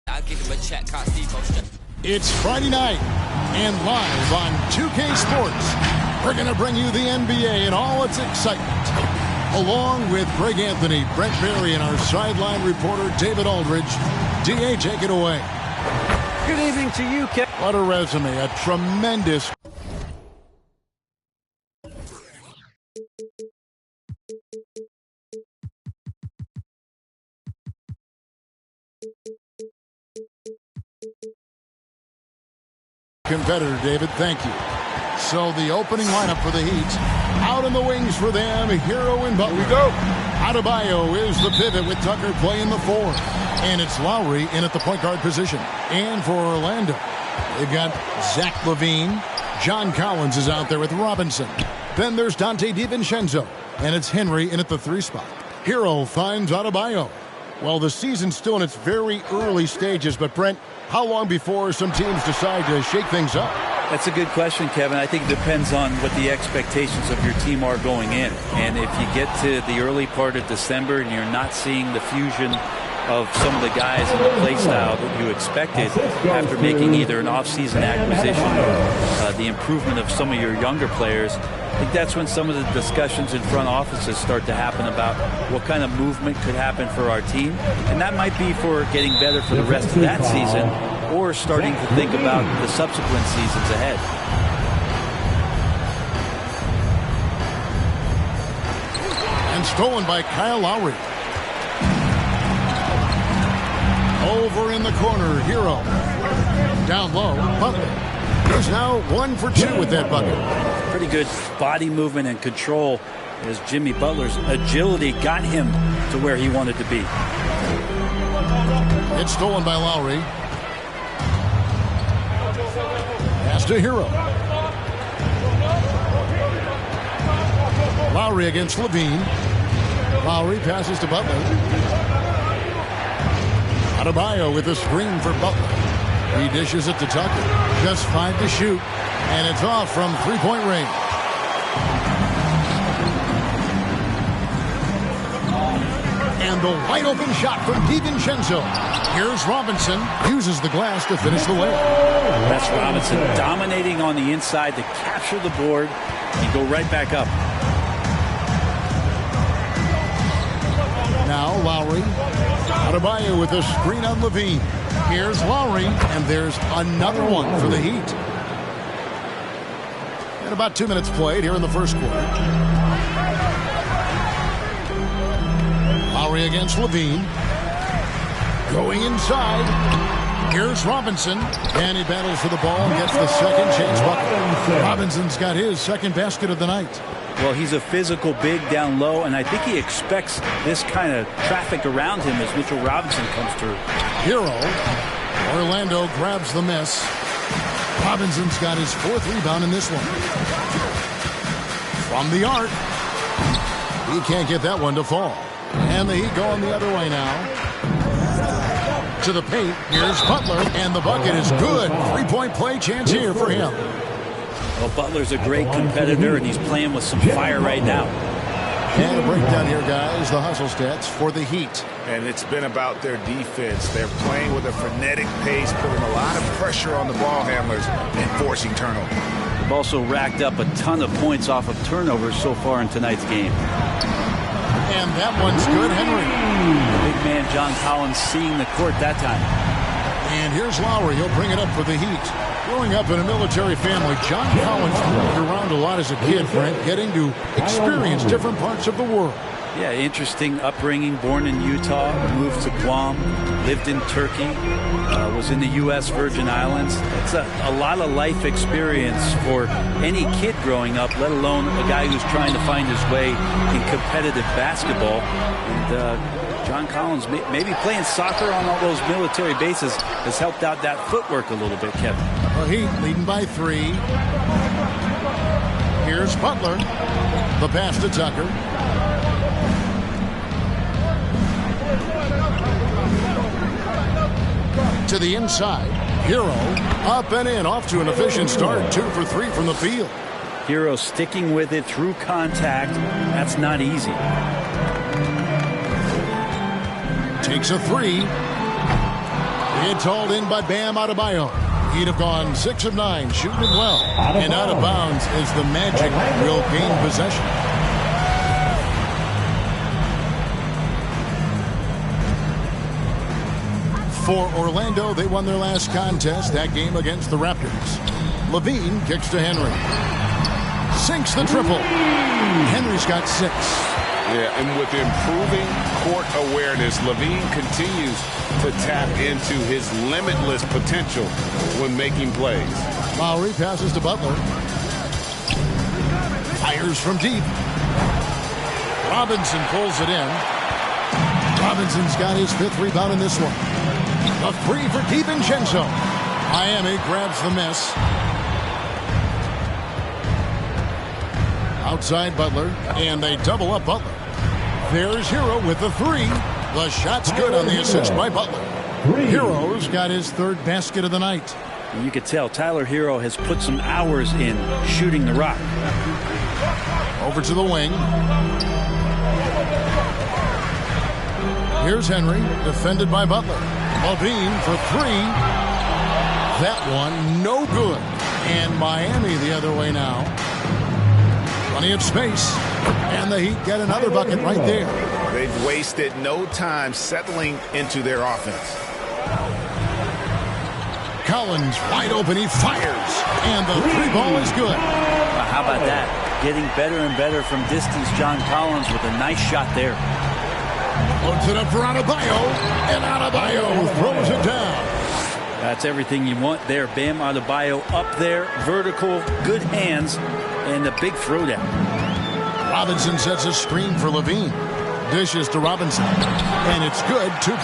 I'll give him a check. Can't see most. It's Friday night, and live on 2K Sports, we're going to bring you the NBA and all its excitement. Along with Greg Anthony, Brent Barry, and our sideline reporter, David Aldridge. DA, take it away. Good evening to you, Kevin. What a resume, a tremendous... competitor, David. Thank you. So the opening lineup for the Heat. Out in the wings for them, Hero and Butler. Here we go. Adebayo is the pivot with Tucker playing the 4. And it's Lowry in at the point guard position. And for Orlando, they've got Zach LaVine. John Collins is out there with Robinson. Then there's Dante DiVincenzo. And it's Henry in at the 3 spot. Hero finds Adebayo. Well, the season's still in its very early stages, but Brent, how long before some teams decide to shake things up? That's a good question, Kevin. I think it depends on what the expectations of your team are going in. And if you get to the early part of December and you're not seeing the fusion of some of the guys in the play style that you expected after making either an offseason acquisition or the improvement of some of your younger players, I think that's when some of the discussions in front offices start to happen about what kind of movement could happen for our team. And that might be for getting better for the rest of that season or starting to think about the subsequent seasons ahead. And stolen by Kyle Lowry. Over in the corner, Hero. Down low, Butler. He's now 1 for 2 with that bucket. Pretty good body movement and control as Jimmy Butler's agility got him to where he wanted to be. It's stolen by Lowry. Pass to Hero. Lowry against LaVine. Lowry passes to Butler. Adebayo with a screen for Butler. He dishes it to Tucker. Just 5 to shoot. And it's off from three-point range. And the wide-open shot from DiVincenzo. Here's Robinson. Uses the glass to finish the layup. That's Robinson dominating on the inside to capture the board and go right back up. Now Lowry. Adebayo with a screen on LaVine. Here's Lowry, and there's another one for the Heat. And about 2 minutes played here in the first quarter. Lowry against LaVine. Going inside. Here's Robinson. And he battles for the ball and gets the second chance bucket. Robinson's got his second basket of the night. Well, he's a physical big down low, and I think he expects this kind of traffic around him as Mitchell Robinson comes through. Hero. Orlando grabs the miss. Robinson's got his 4th rebound in this one. From the arc. He can't get that one to fall. And the Heat going the other way now. To the paint. Here's Butler. And the bucket is good. 3-point play chance here for him. Well, Butler's a great competitor, and he's playing with some fire right now. And a breakdown here, guys. The hustle stats for the Heat. And it's been about their defense. They're playing with a frenetic pace, putting a lot of pressure on the ball handlers and forcing turnovers. They've also racked up a ton of points off of turnovers so far in tonight's game. And that one's good, Henry. Big man John Collins seeing the court that time. And here's Lowry. He'll bring it up for the Heat. Growing up in a military family, John Collins moved around a lot as a kid, Frank, getting to experience different parts of the world. Yeah, interesting upbringing. Born in Utah, moved to Guam, lived in Turkey, was in the U.S. Virgin Islands. It's a lot of life experience for any kid growing up, let alone a guy who's trying to find his way in competitive basketball. And John Collins, maybe playing soccer on all those military bases has helped out that footwork a little bit, Kevin. Well, Heat leading by 3. Here's Butler. The pass to Tucker. To the inside. Hero up and in, off to an efficient start. 2 for 3 from the field. Hero sticking with it through contact. That's not easy. Takes a 3. It's hauled in by Bam Adebayo. He'd have gone 6 of 9, shooting it well. And out of bounds as the Magic will gain possession. For Orlando, they won their last contest, that game against the Raptors. LaVine kicks to Henry. Sinks the triple. Henry's got 6. Yeah, and with improving court awareness, LaVine continues to tap into his limitless potential when making plays. Lowry passes to Butler. Fires from deep. Robinson pulls it in. Robinson's got his 5th rebound in this one. A 3 for DiVincenzo. Miami grabs the miss. Outside Butler, and they double up Butler. There's Hero with the 3. The shot's good on the assist by Butler. Hero's got his 3rd basket of the night. You could tell Tyler Hero has put some hours in shooting the rock. Over to the wing. Here's Henry, defended by Butler. LaVine for 3. That one, no good. And Miami the other way now. Plenty of space. And the Heat get another bucket right there. They've wasted no time settling into their offense. Collins wide open. He fires. And the 3 ball is good. How about that? Getting better and better from distance. John Collins with a nice shot there. Puts it up for Adebayo. And Adebayo throws it down. That's everything you want there. Bam Adebayo up there. Vertical. Good hands. And the big throwdown. Robinson sets a screen for LaVine. Dishes to Robinson. And it's good. 2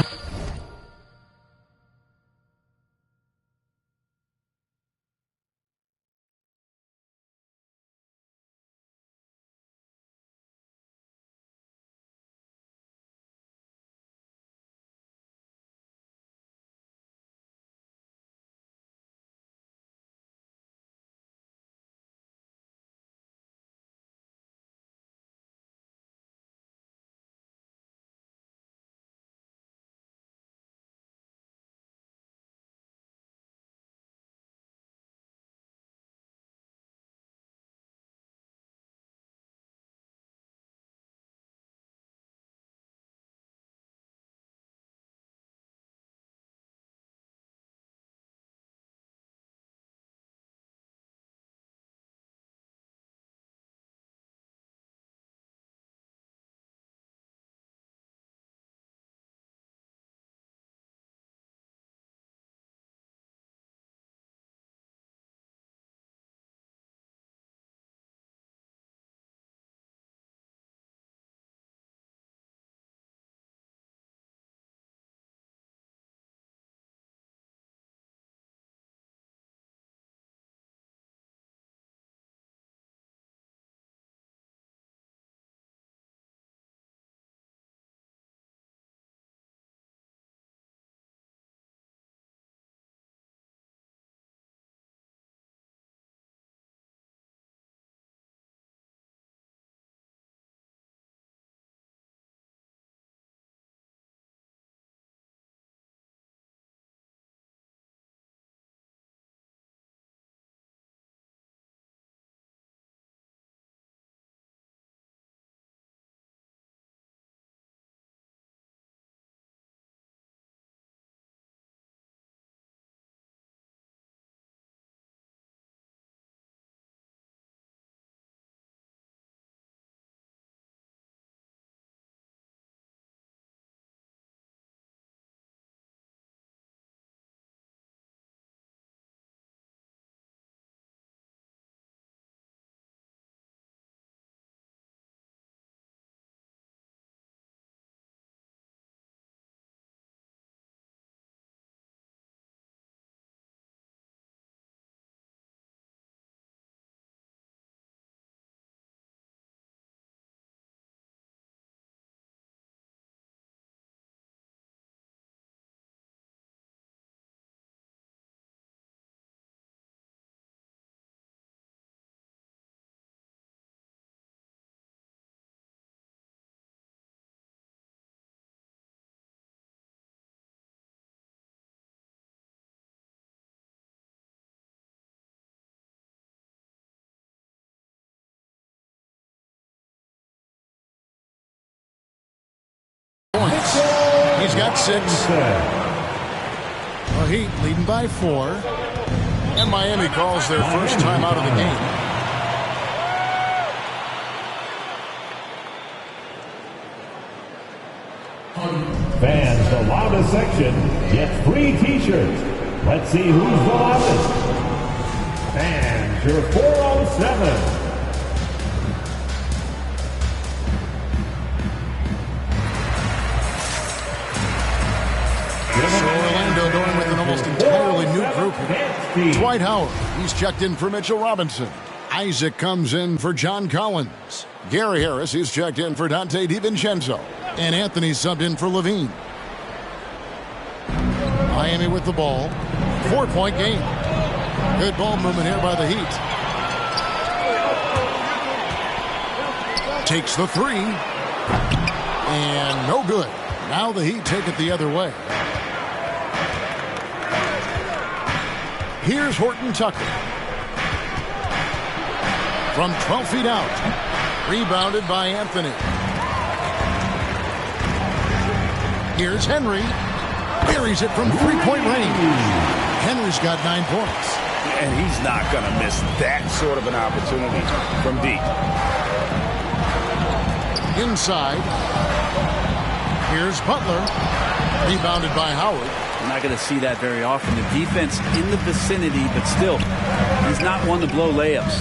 got 6. The Heat leading by 4. And Miami calls their first time out of the game. Fans, the loudest section gets free T-shirts. Let's see who's the loudest. Fans, your 407. So Orlando going with an almost entirely new group here. Dwight Howard, he's checked in for Mitchell Robinson. Isaac comes in for John Collins. Gary Harris, he's checked in for Dante DiVincenzo. And Anthony subbed in for Levine. Miami with the ball. 4-point game. Good ball movement here by the Heat. Takes the 3. And no good. Now the Heat take it the other way. Here's Horton Tucker. From 12 feet out. Rebounded by Anthony. Here's Henry. Buries it from 3-point range. Henry's got 9 points. And he's not going to miss that sort of an opportunity from deep. Inside. Here's Butler. Rebounded by Howard. You're not going to see that very often. The defense in the vicinity, but still, he's not one to blow layups.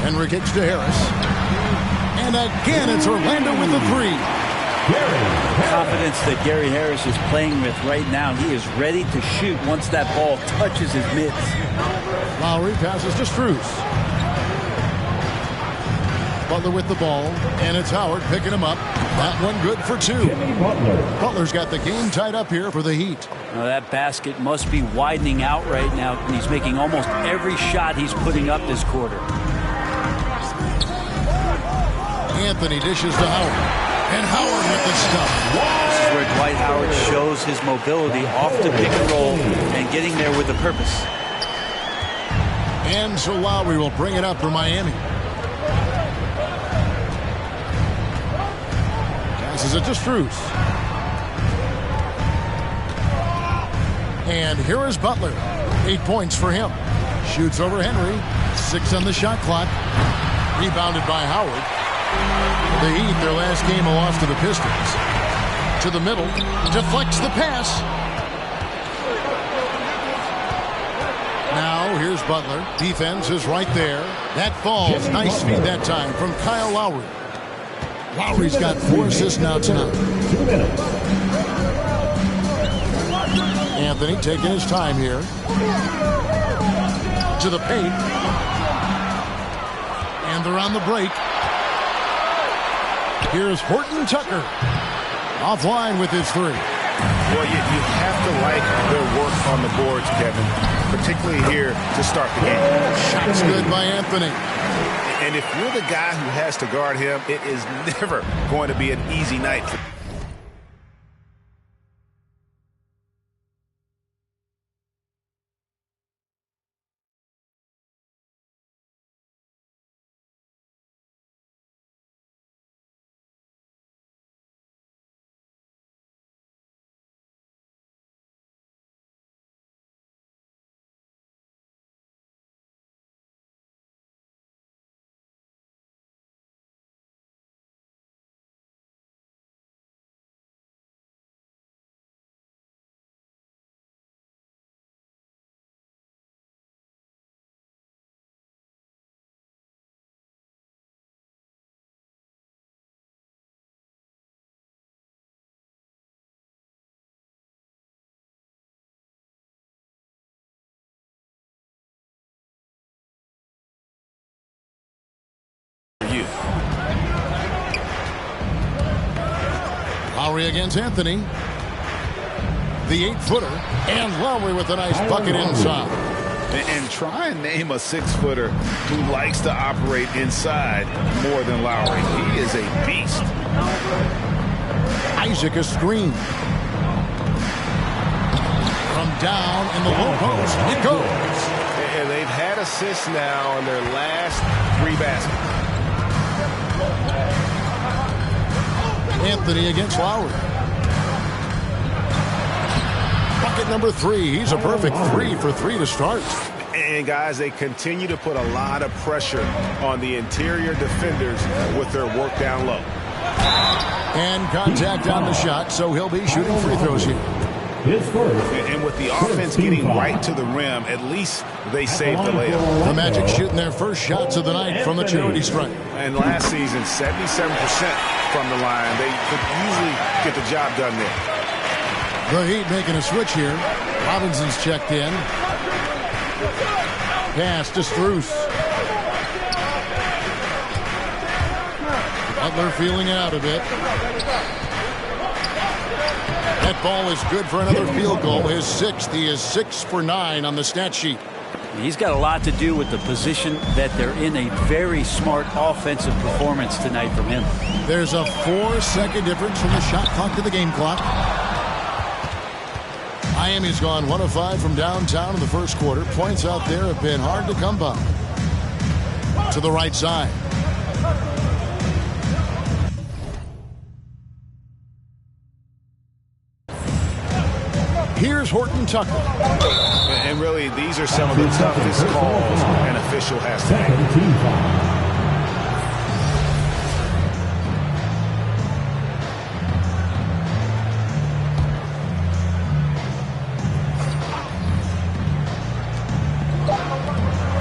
Henry kicks to Harris. And again, it's Orlando with the 3. Confidence that Gary Harris is playing with right now. He is ready to shoot once that ball touches his mitts. Lowry passes to Strus. Butler with the ball, and it's Howard picking him up. That one good for 2. Butler's got the game tied up here for the Heat. Now that basket must be widening out right now, and he's making almost every shot he's putting up this quarter. Anthony dishes to Howard. And Howard with the stuff. This is where Dwight Howard shows his mobility off the pick and roll and getting there with a purpose. And so Lowry will bring it up for Miami. Passes it to Strus. And here is Butler. 8 points for him. Shoots over Henry. 6 on the shot clock. Rebounded by Howard. The Heat, their last game, a loss to the Pistons. To the middle. Deflects the pass. Now, here's Butler. Defense is right there. That falls. Nice feed that time from Kyle Lowry. Lowry's got 4 assists now tonight. 2 minutes. Anthony taking his time here. To the paint. And they're on the break. Here's Horton Tucker. Offline with his 3. Well, you have to like their work on the boards, Kevin, particularly here to start the game. Shots good by Anthony. And if you're the guy who has to guard him, it is never going to be an easy night. Lowry against Anthony. The 8-footer. And Lowry with a nice bucket inside. And try and name a 6-footer who likes to operate inside more than Lowry. He is a beast. Isaac a screen. From down in the low post. It goes. And they've had assists now in their last 3 baskets. Anthony against Lowry. Bucket number 3. He's a perfect 3 for 3 to start. And, guys, they continue to put a lot of pressure on the interior defenders with their work down low. And contact on the shot, so he'll be shooting free throws here. And with the offense getting right to the rim, at least they saved the layup. The Magic shooting their first shots of the night from the charity stripe. And last season, 77% from the line. They could usually get the job done there. The Heat making a switch here. Robinson's checked in. Pass to Strus. Butler feeling it out a bit. That ball is good for another field goal. His 6th. He is 6 for 9 on the stat sheet. He's got a lot to do with the position that they're in. A very smart offensive performance tonight from him. There's a 4-second difference from the shot clock to the game clock. Miami's gone 1 of 5 from downtown in the first quarter. Points out there have been hard to come by. To the right side. Here's Horton Tucker. And really, these are some of the toughest calls an official has to make.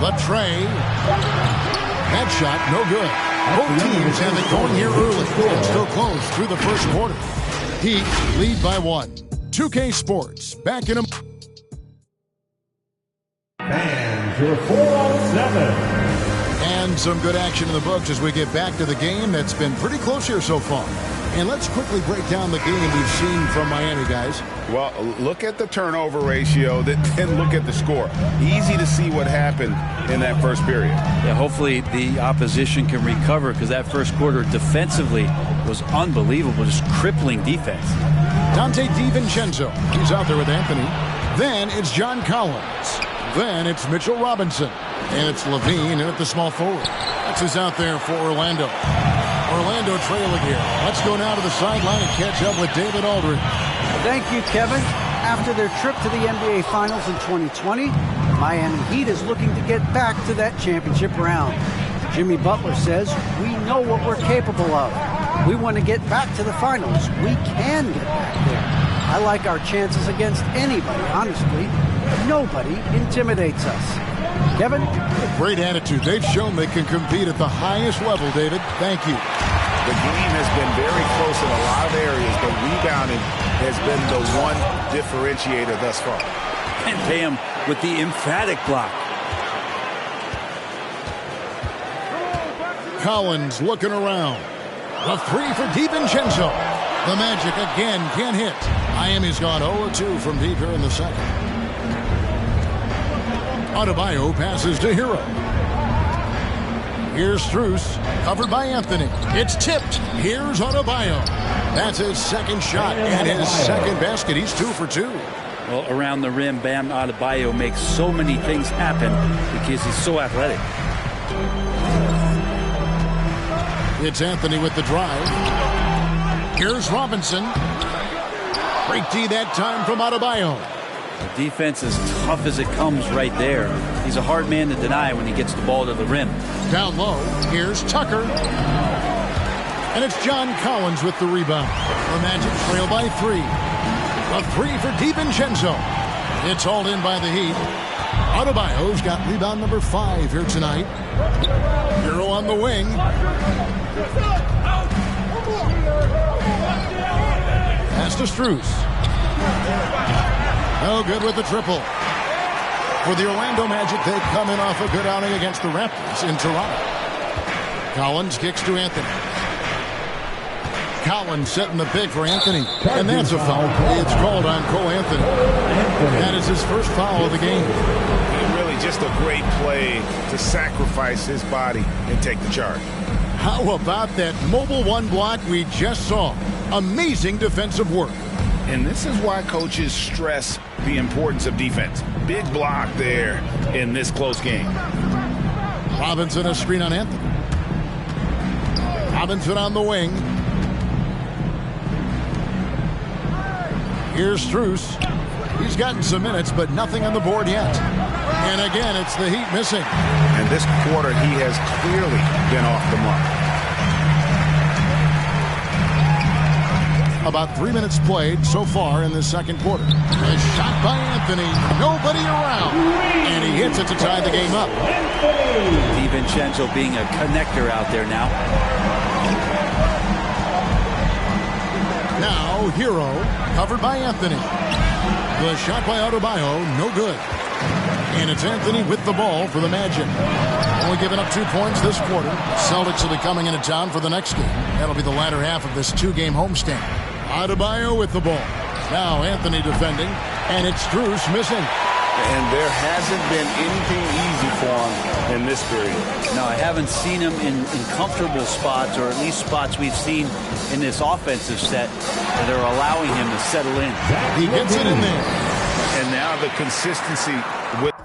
Latrey. That shot, no good. Both teams have it going here early and still close through the first quarter. Heat lead by 1. 2K Sports, back in a... Fans, your 4-on-7. And some good action in the books as we get back to the game that's been pretty close here so far. And let's quickly break down the game we've seen from Miami, guys. Well, look at the turnover ratio, then look at the score. Easy to see what happened in that first period. Yeah, hopefully the opposition can recover because that first quarter defensively was unbelievable, just crippling defense. Donte DiVincenzo. He's out there with Anthony. Then it's John Collins. Then it's Mitchell Robinson. And it's Levine in at the small forward. That's who's out there for Orlando. Orlando trailing here. Let's go now to the sideline and catch up with David Aldridge. Thank you, Kevin. After their trip to the NBA Finals in 2020, Miami Heat is looking to get back to that championship round. Jimmy Butler says, we know what we're capable of. We want to get back to the finals. We can get back there. I like our chances against anybody, honestly. Nobody intimidates us. Kevin? Great attitude. They've shown they can compete at the highest level, David. Thank you. The game has been very close in a lot of areas, but rebounding has been the one differentiator thus far. And Bam with the emphatic block. Collins looking around. The 3 for DiVincenzo. The Magic again can't hit. Miami's gone 0-2 from deep here in the second. Adebayo passes to Hero. Here's Strus, covered by Anthony. It's tipped. Here's Adebayo. That's his second shot and his second basket. He's 2 for 2. Well, around the rim, Bam Adebayo makes so many things happen because he's so athletic. It's Anthony with the drive. Here's Robinson. Break D that time from Adebayo. The defense is tough as it comes right there. He's a hard man to deny when he gets the ball to the rim. Down low, here's Tucker. And it's John Collins with the rebound. The Magic trail by 3. A 3 for DiVincenzo. It's hauled in by the Heat. Adebayo's got rebound number 5 here tonight. Hero on the wing. Pass to Strus. No good with the triple. For the Orlando Magic, they come in off a good outing against the Raptors in Toronto. Collins kicks to Anthony. Collins setting the pick for Anthony. And that's a foul. It's called on Cole Anthony. That is his first foul of the game. And really just a great play to sacrifice his body and take the charge. How about that mobile 1 block we just saw? Amazing defensive work. And this is why coaches stress the importance of defense. Big block there in this close game. Robinson a screen on Anthony. Robinson on the wing. Here's Strus. He's gotten some minutes, but nothing on the board yet. And again, it's the Heat missing. And this quarter, he has clearly been off the mark. About 3 minutes played so far in the second quarter. A shot by Anthony. Nobody around. And he hits it to tie the game up. DiVincenzo being a connector out there now. Now, Hero, covered by Anthony. The shot by Adebayo, no good. And it's Anthony with the ball for the Magic. Only giving up 2 points this quarter. Celtics will be coming into town for the next game. That'll be the latter half of this 2-game homestand. Adebayo with the ball. Now Anthony defending. And it's Strus missing. And there hasn't been anything easy for him in this period. No, I haven't seen him in comfortable spots, or at least spots we've seen in this offensive set that are allowing him to settle in. He gets it in there. And now the consistency with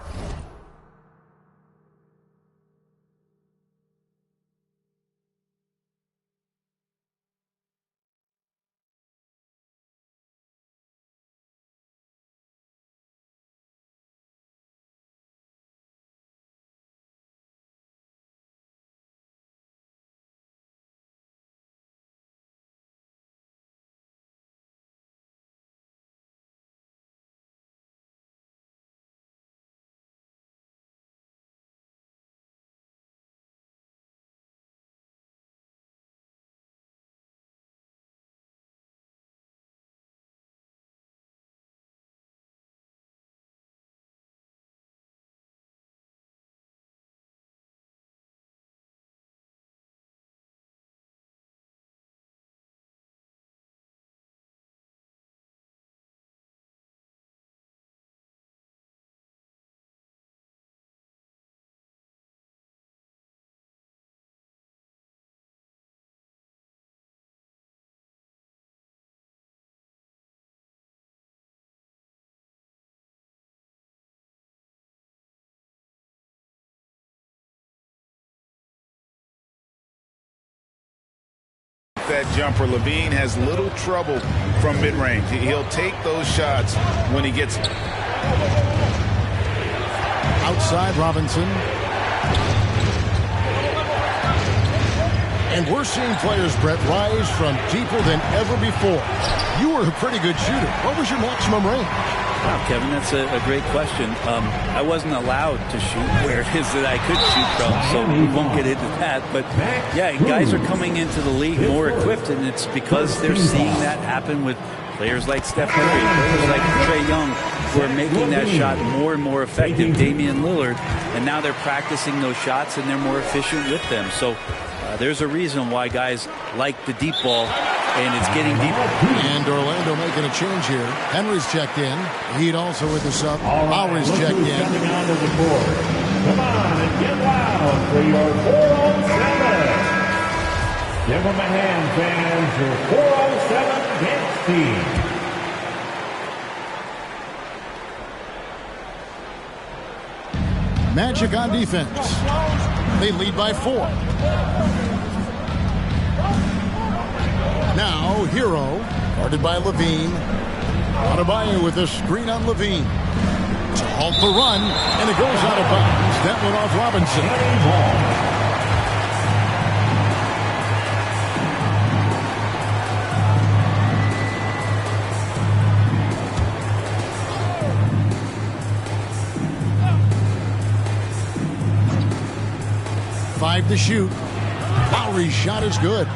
that jumper. LaVine has little trouble from mid-range. He'll take those shots when he gets outside Robinson. And we're seeing players, Brett, rise from deeper than ever before. You were a pretty good shooter. What was your maximum range? Wow, Kevin, that's a great question. I wasn't allowed to shoot where it is that I could shoot from, so we won't get into that. But, yeah, guys are coming into the league more equipped, and it's because they're seeing that happen with players like Steph Curry, players like Trae Young, who are making that shot more and more effective, Damian Lillard, and now they're practicing those shots, and they're more efficient with them. So there's a reason why guys like the deep ball, and it's getting deeper. And Orlando making a change here. Henry's checked in. Heat also with the sub. Lowry's checked in. Coming onto the board. Come on and get loud for your 4-on-7. Give them a hand, fans. Your 4-on-7 dance team. Magic on defense. They lead by 4. Now, Hero, guarded by LaVine. Adebayo with a screen on LaVine. To halt the run, and it goes out of bounds. That went off Robinson. Five to shoot. Lowry's shot is good.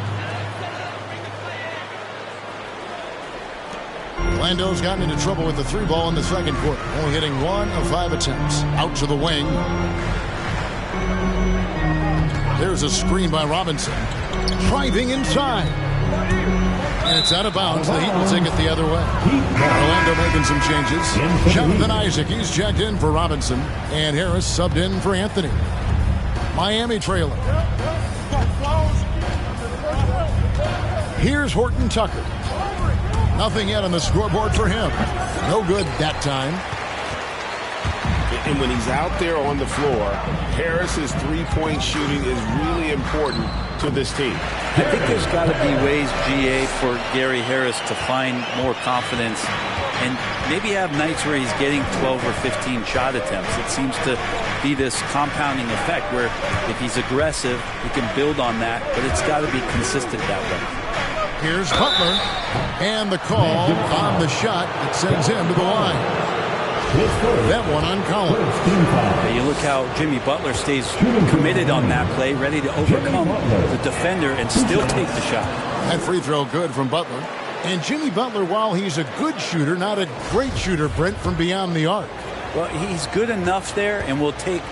Orlando's gotten into trouble with the 3 ball in the second quarter, only hitting 1 of 5 attempts. Out to the wing. There's a screen by Robinson. Driving inside. And it's out of bounds. The Heat will take it the other way. Orlando making some changes. Jonathan Isaac, he's checked in for Robinson. And Harris subbed in for Anthony. Miami trailing. Here's Horton Tucker. Nothing yet on the scoreboard for him. No good that time. And when he's out there on the floor, Harris's three-point shooting is really important to this team. I think there's got to be ways, GA, for Gary Harris to find more confidence and maybe have nights where he's getting 12 or 15 shot attempts. It seems to be this compounding effect where if he's aggressive, he can build on that, but it's got to be consistent that way. Here's Butler, and the call on the shot that sends him to the line. That one on Collins. You look how Jimmy Butler stays committed on that play, ready to overcome the defender and still take the shot. That free throw good from Butler. And Jimmy Butler, while he's a good shooter, not a great shooter, Brent, from beyond the arc. Well, he's good enough there, and will take,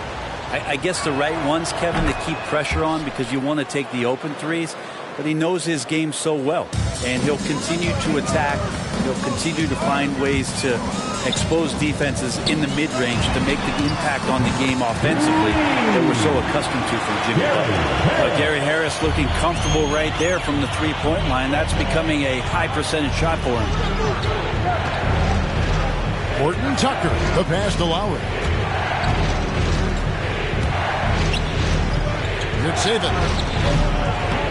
I guess, the right ones, Kevin, to keep pressure on, because you want to take the open threes. But he knows his game so well, and he'll continue to attack. He'll continue to find ways to expose defenses in the mid-range to make the impact on the game offensively that we're so accustomed to from Jimmy Butler. Gary Harris looking comfortable right there from the three-point line. That's becoming a high percentage shot for him. Horton Tucker, the pass to Lowry. Good save it.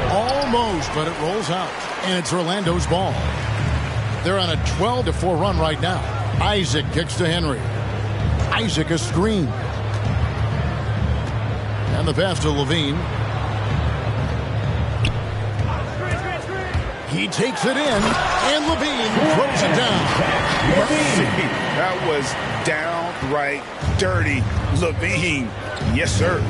Almost, but it rolls out. And it's Orlando's ball. They're on a 12-4 run right now. Isaac kicks to Henry. Isaac a screen. And the pass to Levine. He takes it in, and Levine throws it down. That was downright dirty. Levine. Yes, sir.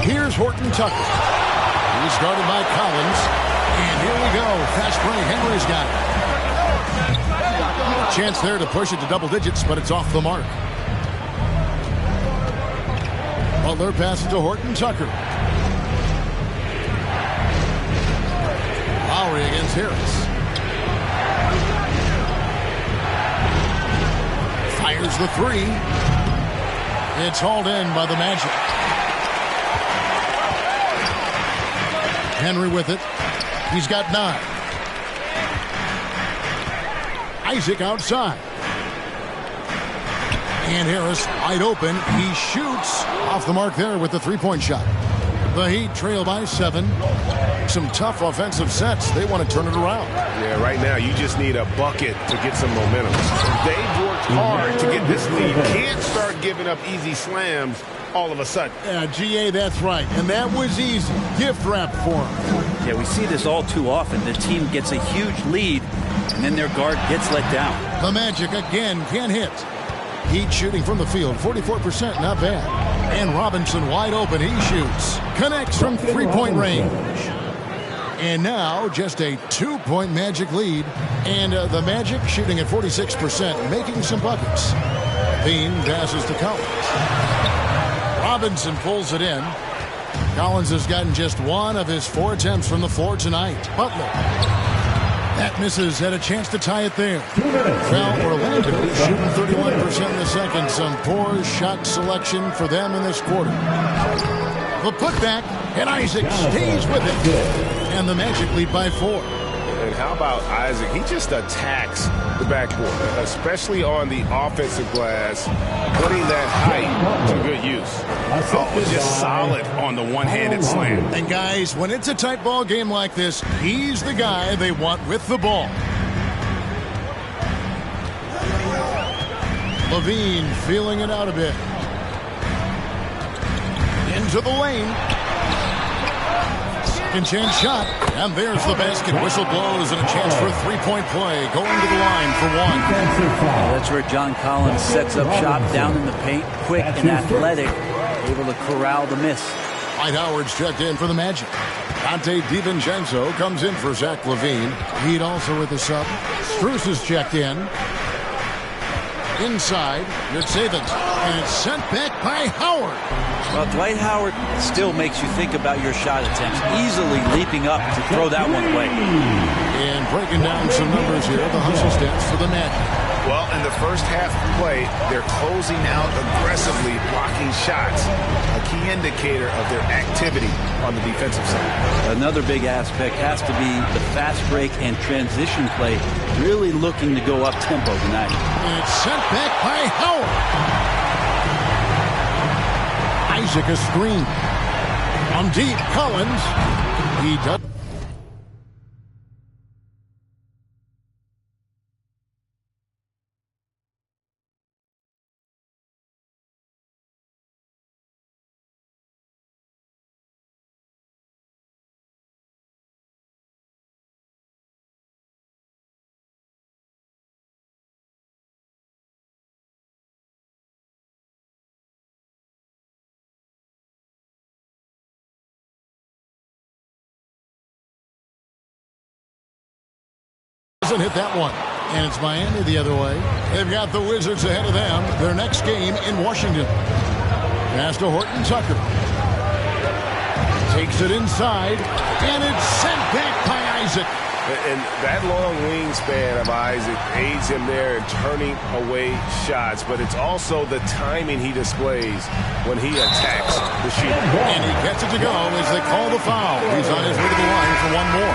Here's Horton Tucker. He's guarded by Collins. And here we go. Fast break. Henry's got it. Chance there to push it to double digits, but it's off the mark. Butler passes to Horton Tucker. Lowry against Harris. Fires the three. It's hauled in by the Magic. Henry with it. He's got 9. Isaac outside. And Harris wide open. He shoots off the mark there with the three-point shot. The Heat trail by 7. Some tough offensive sets. They want to turn it around. Yeah, right now you just need a bucket to get some momentum. They've worked hard to get this lead. Can't start giving up easy slams all of a sudden. Yeah, GA, that's right. And that was easy. Gift wrap for him. Yeah, we see this all too often. The team gets a huge lead, and then their guard gets let down. The Magic again can't hit. Heat shooting from the field, 44%, not bad. And Robinson wide open, he shoots. Connects from three-point range. And now just a 2-point Magic lead. And the Magic shooting at 46%, making some buckets. Bean passes to Collins. Robinson pulls it in. Collins has gotten just 1 of his 4 attempts from the floor tonight. Butler. That misses. Had a chance to tie it there. Well, Orlando shooting 31% in the second. Some poor shot selection for them in this quarter. The putback, and Isaac stays with it. And the Magic lead by 4. And how about Isaac? He just attacks the backboard, especially on the offensive glass, putting that height to good use. Oh, just solid on the one-handed slam. And guys, when it's a tight ball game like this, he's the guy they want with the ball. Levine feeling it out a bit. Into the lane. Second chance shot, and there's the basket. Whistle blows and a chance for a three-point play. Going to the line for 1. That's where John Collins sets up shop down in the paint, quick and athletic, able to corral the miss. Dwight Howard's checked in for the Magic. Dante DiVincenzo comes in for Zach LaVine. Heat also with the sub. Strus is checked in. Inside, Yurtseven, and it's sent back by Howard. Well, Dwight Howard still makes you think about your shot attempts, easily leaping up to throw that one away. And breaking down some numbers here, the hustle stats for the Magic. Well, in the first half of play, they're closing out aggressively, blocking shots, a key indicator of their activity on the defensive side. Another big aspect has to be the fast break and transition play, really looking to go up-tempo tonight. And it's sent back by Howard. Isaac a screen. On deep, Collins. He does. doesn't hit that one. And it's Miami the other way. They've got the Wizards ahead of them. Their next game in Washington. Pass to Horton Tucker. Takes it inside, and it's sent back by Isaac. And that long wingspan of Isaac aids him there in turning away shots, but it's also the timing he displays when he attacks the shooter. And he gets it to go as they call the foul. He's on his way to the line for one more.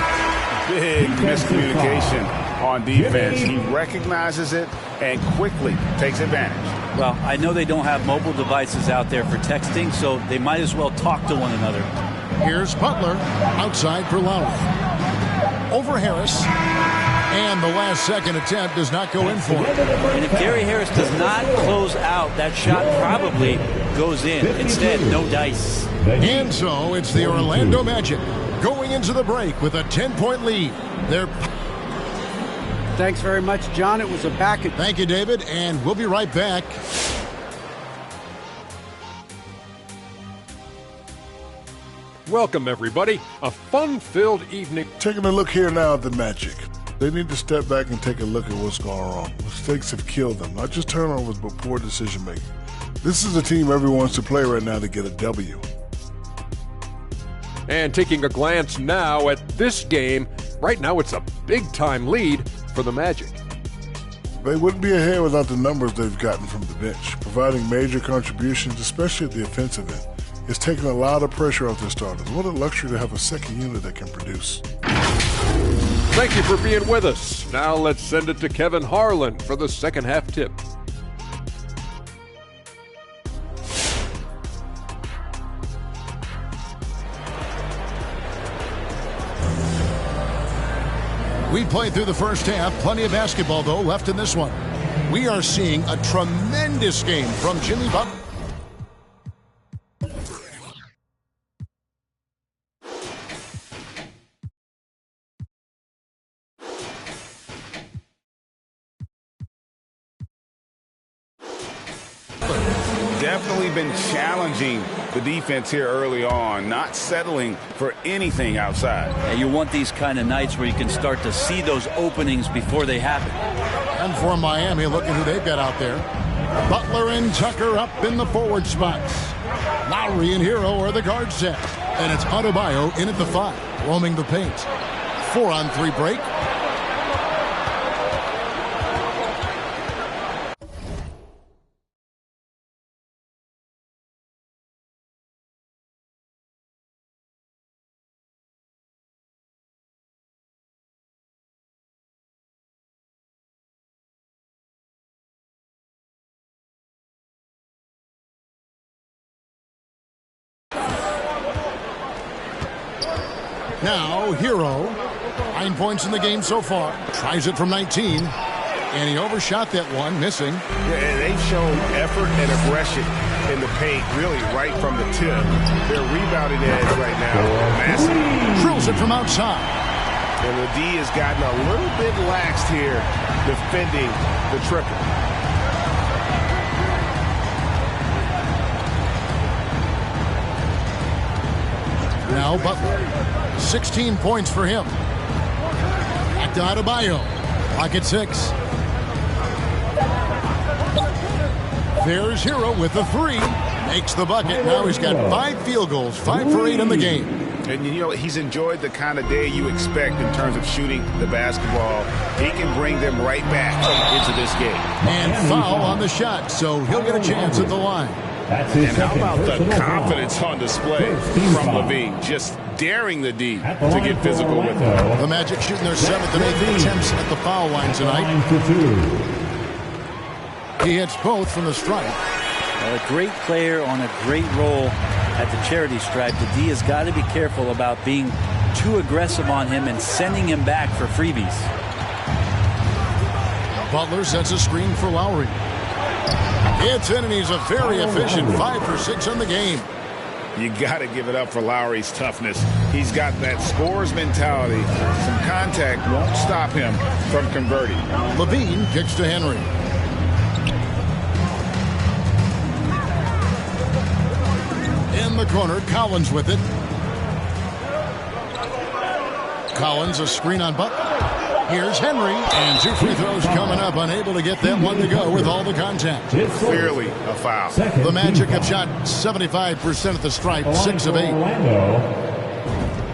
Big miscommunication on defense. He recognizes it and quickly takes advantage. Well, I know they don't have mobile devices out there for texting, so they might as well talk to one another. Here's Butler outside for Lowry. Over Harris. And the last second attempt does not go in for him. And if Gary Harris does not close out, that shot probably goes in. Instead, no dice. And so it's the Orlando Magic going into the break with a 10-point lead. Thanks very much, John. It was a back. Thank you, David, and we'll be right back. Welcome, everybody. A fun-filled evening. Taking a look here now at the Magic. They need to step back and take a look at what's going wrong. Mistakes have killed them, not just turnovers, but poor decision-making. This is a team everyone wants to play right now to get a W. And taking a glance now at this game, right now it's a big-time lead for the Magic. They wouldn't be ahead without the numbers they've gotten from the bench, providing major contributions, especially at the offensive end. It's taken a lot of pressure off their starters. What a luxury to have a second unit that can produce. Thank you for being with us. Now let's send it to Kevin Harlan for the second half tip. We played through the first half. Plenty of basketball, though, left in this one. We are seeing a tremendous game from Jimmy Butler. Definitely been challenging the defense here early on, not settling for anything outside. And you want these kind of nights where you can start to see those openings before they happen. And for Miami, look at who they've got out there. Butler and Tucker up in the forward spots. Lowry and Hero are the guard set. And it's Adebayo in at the 5, roaming the paint. 4-on-3 break. Now, Hero, 9 points in the game so far. Tries it from 19, and he overshot that one, missing. Yeah, and they've shown effort and aggression in the paint, really right from the tip. Their rebounding edge right now, massive. Drills it from outside. And the D has gotten a little bit laxed here defending the triple. Now Butler. 16 points for him. Back to Adebayo. Clock at 6. There's Hero with the 3. Makes the bucket. Now he's got 5 field goals. 5 for 8 in the game. And, you know, he's enjoyed the kind of day you expect in terms of shooting the basketball. He can bring them right back into this game. And foul on the shot, so he'll get a chance at the line. And how about the confidence on display from Levine? Just daring the D to get physical with him. The Magic shooting their 7th and 8th attempts at the foul line tonight. He hits both from the stripe. A great player on a great role at the charity stripe. The D has got to be careful about being too aggressive on him and sending him back for freebies. Butler sets a screen for Lowry. It's in, and he's a very efficient 5 for 6 in the game. You got to give it up for Lowry's toughness. He's got that scorer's mentality. Some contact won't stop him from converting. Levine kicks to Henry. In the corner, Collins with it. Collins, a screen on Butler. Here's Henry, and 2 free throws coming up, unable to get them one to go with all the contact. Clearly a foul. The Magic have shot 75% at the stripe, 6 of 8.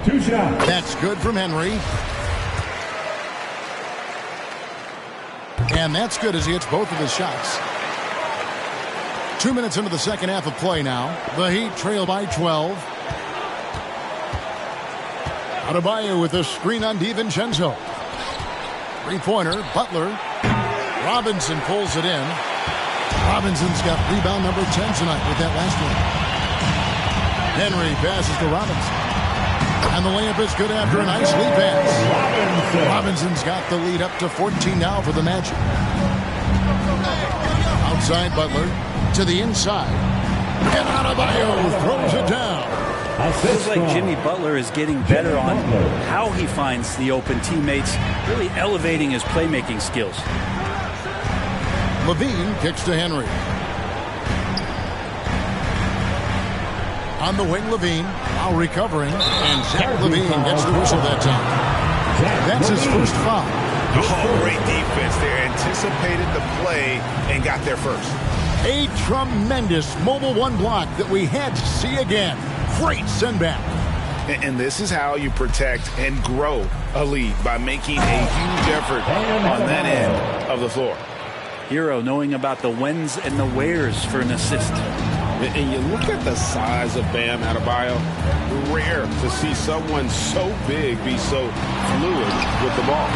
2 shots. That's good from Henry. And that's good as he hits both of his shots. 2 minutes into the second half of play now. The Heat trail by 12. Adebayo with a screen on DiVincenzo. Three-pointer, Butler. Robinson pulls it in. Robinson's got rebound number 10 tonight with that last one. Henry passes to Robinson. And the layup is good after a nice lead pass. Robinson's got the lead up to 14 now for the Magic. Outside Butler to the inside. And Adebayo throws it down. It feels like Jimmy Butler is getting better on how he finds the open teammates, really elevating his playmaking skills. Levine kicks to Henry. On the wing, Levine, now recovering, and Zach Levine gets the whistle that time. That's his first foul. Oh, great defense. They anticipated the play and got there first. A tremendous mobile one block that we had to see again. Great send back. And this is how you protect and grow a lead, by making a huge effort on that end of the floor. Hero knowing about the whens and the wheres for an assist. And you look at the size of Bam Adebayo. Rare to see someone so big be so fluid with the ball.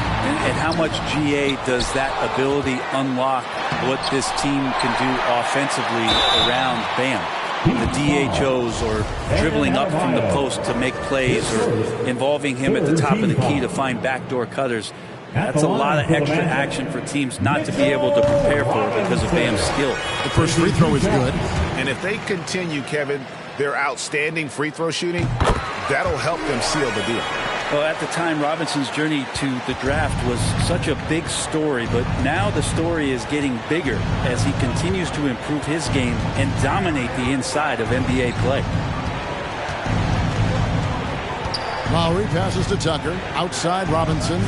And how much GA does that ability unlock what this team can do offensively around Bam? The DHOs or dribbling up from the post to make plays or involving him at the top of the key to find backdoor cutters. That's a lot of extra action for teams not to be able to prepare for because of Bam's skill. The first free throw is good. And if they continue, Kevin, their outstanding free throw shooting, that'll help them seal the deal. Well, at the time, Robinson's journey to the draft was such a big story, but now the story is getting bigger as he continues to improve his game and dominate the inside of NBA play. Lowry passes to Tucker. Outside Robinson.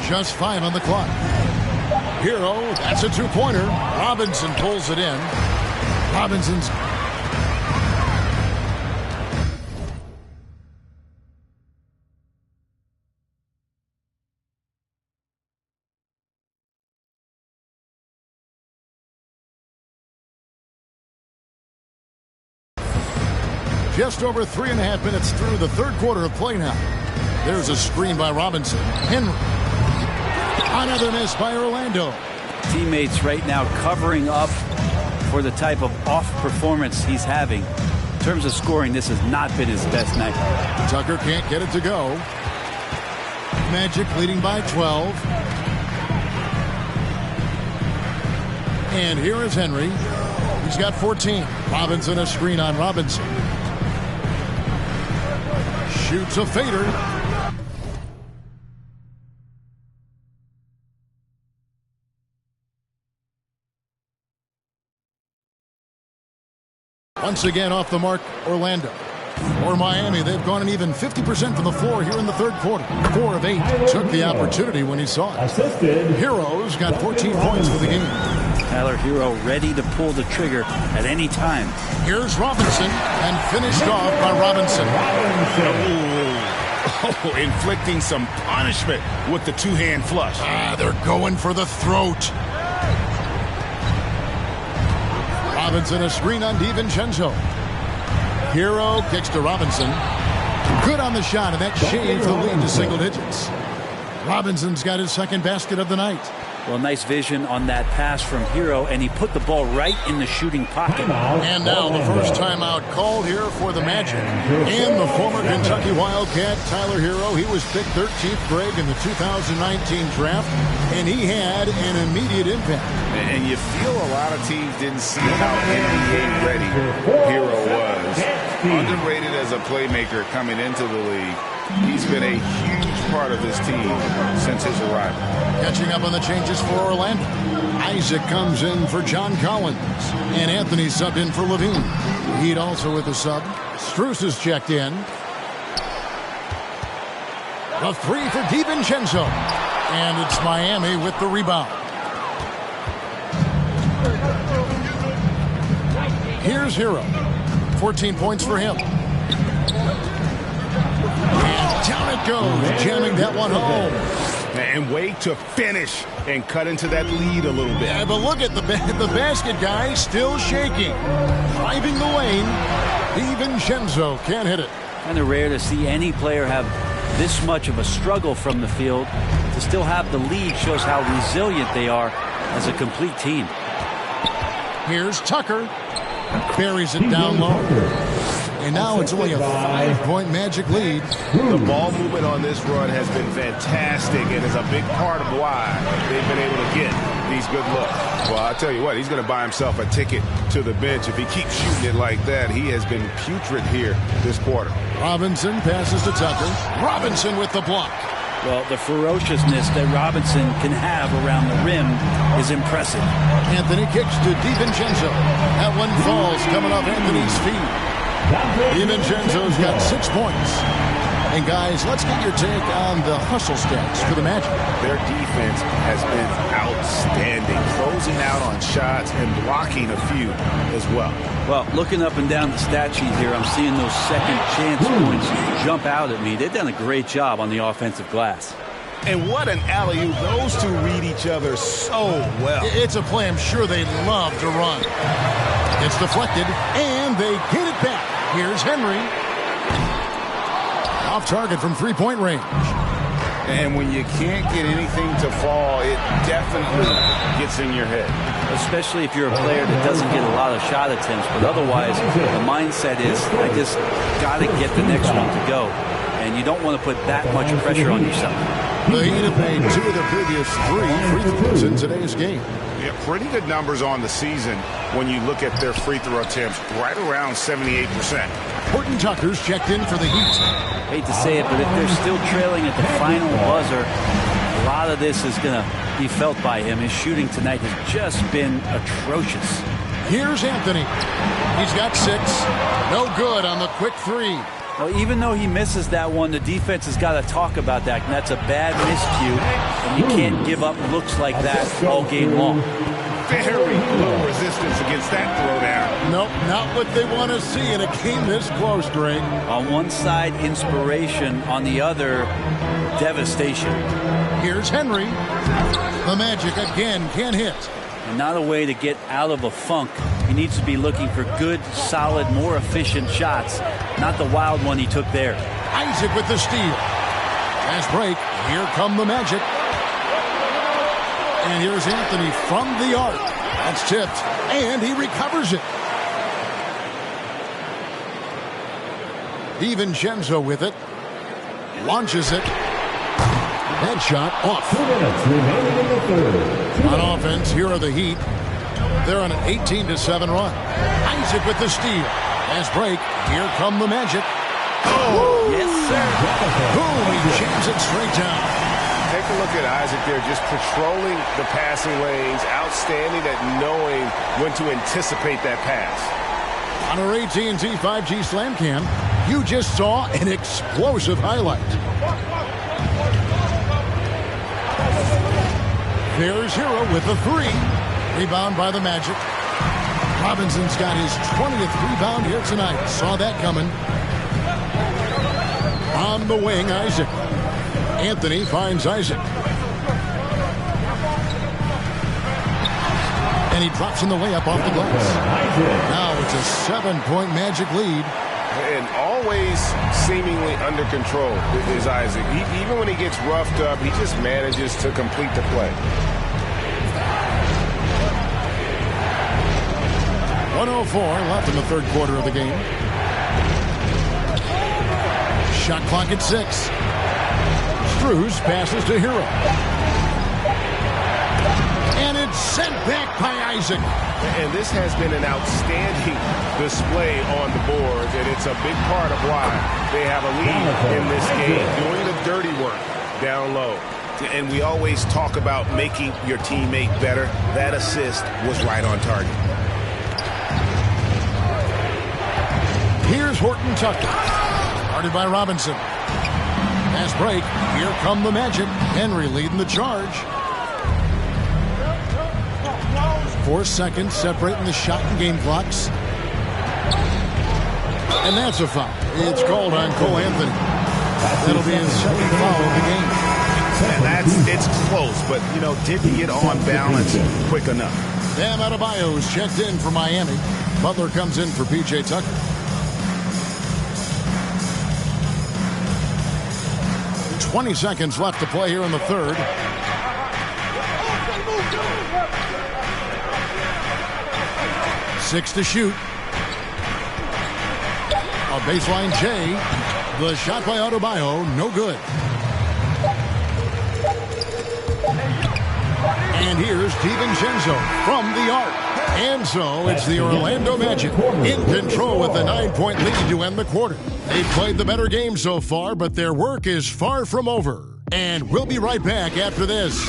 Just 5 on the clock. Hero, that's a two-pointer. Robinson pulls it in. Robinson's... Just over 3.5 minutes through the third quarter of play now. There's a screen by Robinson. Henry. Another miss by Orlando. Teammates right now covering up for the type of off performance he's having. In terms of scoring, this has not been his best night. Tucker can't get it to go. Magic leading by 12. And here is Henry. He's got 14. Robinson, a screen on Robinson. Shoots a fader. Once again off the mark, Orlando. For Miami, they've gone an even 50% from the floor here in the third quarter. 4 of 8. Took the opportunity when he saw it. Heroes got 14 points for the game. Tyler Hero ready to pull the trigger at any time. Here's Robinson, and finished off by Robinson. Oh, inflicting some punishment with the two-hand flush. They're going for the throat. Robinson, a screen on DiVincenzo. Hero kicks to Robinson. Good on the shot, and that shaves the lead to single digits. Robinson's got his second basket of the night. Well, nice vision on that pass from Hero, and he put the ball right in the shooting pocket. And now the first timeout called here for the Magic. And the former Kentucky Wildcat, Tyler Hero, he was picked 13th, Greg, in the 2019 draft, and he had an immediate impact. And you feel a lot of teams didn't see how NBA ready Hero was. Underrated as a playmaker coming into the league. He's been a huge part of this team since his arrival. Catching up on the changes for Orlando. Isaac comes in for John Collins. And Anthony subbed in for Levine. Heat also with a sub. Strus is checked in. The three for DiVincenzo. And it's Miami with the rebound. Here's Hero. 14 points for him. And down it goes, jamming that one home. And way to finish and cut into that lead a little bit. Yeah, but look at the basket guy still shaking. Driving the lane. DiVincenzo can't hit it. Kind of rare to see any player have this much of a struggle from the field. To still have the lead shows how resilient they are as a complete team. Here's Tucker. Buries it down low. And now it's only a 5-point Magic lead. The ball movement on this run has been fantastic and is a big part of why they've been able to get these good looks. Well, I'll tell you what, he's going to buy himself a ticket to the bench. If he keeps shooting it like that, he has been putrid here this quarter. Robinson passes to Tucker. Robinson with the block. Well, the ferociousness that Robinson can have around the rim is impressive. Anthony kicks to DiVincenzo. That one falls coming off Anthony's feet. DiVincenzo's got 6 points. And guys, let's get your take on the hustle stats for the Magic. Their defense has been outstanding, closing out on shots and blocking a few as well. Well, looking up and down the stat sheet here, I'm seeing those second chance points jump out at me. They've done a great job on the offensive glass. And what an alley-oop. Those two read each other so well. It's a play I'm sure they love to run. It's deflected, and they get it back. Here's Henry. Off target from three-point range. And when you can't get anything to fall, it definitely gets in your head. Especially if you're a player that doesn't get a lot of shot attempts. But otherwise, the mindset is, I just got to get the next one to go. And you don't want to put that much pressure on yourself. The Heat have made 2 of the previous 3 free throws in today's game. Yeah, pretty good numbers on the season when you look at their free throw attempts, right around 78%. Horton Tucker's checked in for the Heat. Hate to say it, but if they're still trailing at the final buzzer, a lot of this is going to be felt by him. His shooting tonight has just been atrocious. Here's Anthony. He's got 6. No good on the quick 3. Well, even though he misses that one, the defense has got to talk about that. And that's a bad miscue, and you can't give up looks like that all game long. Very low resistance against that throwdown. Nope, not what they want to see in a game this close, Greg. On one side, inspiration. On the other, devastation. Here's Henry. The Magic again can't hit. And not a way to get out of a funk. He needs to be looking for good, solid, more efficient shots. Not the wild one he took there. Isaac with the steal. Fast break. Here come the Magic. And here's Anthony from the arc. That's tipped. And he recovers it. DiVincenzo with it. Launches it. That shot off. 2 minutes remaining in the third. On offense, here are the Heat. They're on an 18-7 run. Isaac with the steal. Fast break. Here come the Magic. Oh, yes, sir. Boom, he jams it straight down. Take a look at Isaac there, just patrolling the passing lanes, outstanding at knowing when to anticipate that pass. On our AT&T 5G Slam Cam, you just saw an explosive highlight. There's Hero with the 3. Rebound by the Magic. Robinson's got his 20th rebound here tonight. Saw that coming. On the wing, Isaac. Anthony finds Isaac. And he drops in the layup off the glass. Now it's a 7-point Magic lead. And always seemingly under control is Isaac. Even when he gets roughed up, he just manages to complete the play. 1:04 left in the third quarter of the game. Shot clock at 6. Strus passes to Hero. And it's sent back by Isaac. And this has been an outstanding display on the boards, and it's a big part of why they have a lead in this game, doing the dirty work down low. And we always talk about making your teammate better. That assist was right on target. Here's Horton Tucker. Guarded by Robinson. Pass break. Here come the Magic. Henry leading the charge. 4 seconds separating the shot and game clocks. And that's a foul. It's called on Cole Anthony. That'll be his second foul of the game. And it's close, but, didn't get on balance quick enough. Bam Adebayo's checked in for Miami. Butler comes in for P.J. Tucker. "20 seconds left to play here in the third. Six to shoot. A baseline J. The shot by Adebayo, no good. And here's DiVincenzo from the arc. And so it's the Orlando Magic in control with the 9-point lead to end the quarter. They've played the better game so far, but their work is far from over. And we'll be right back after this.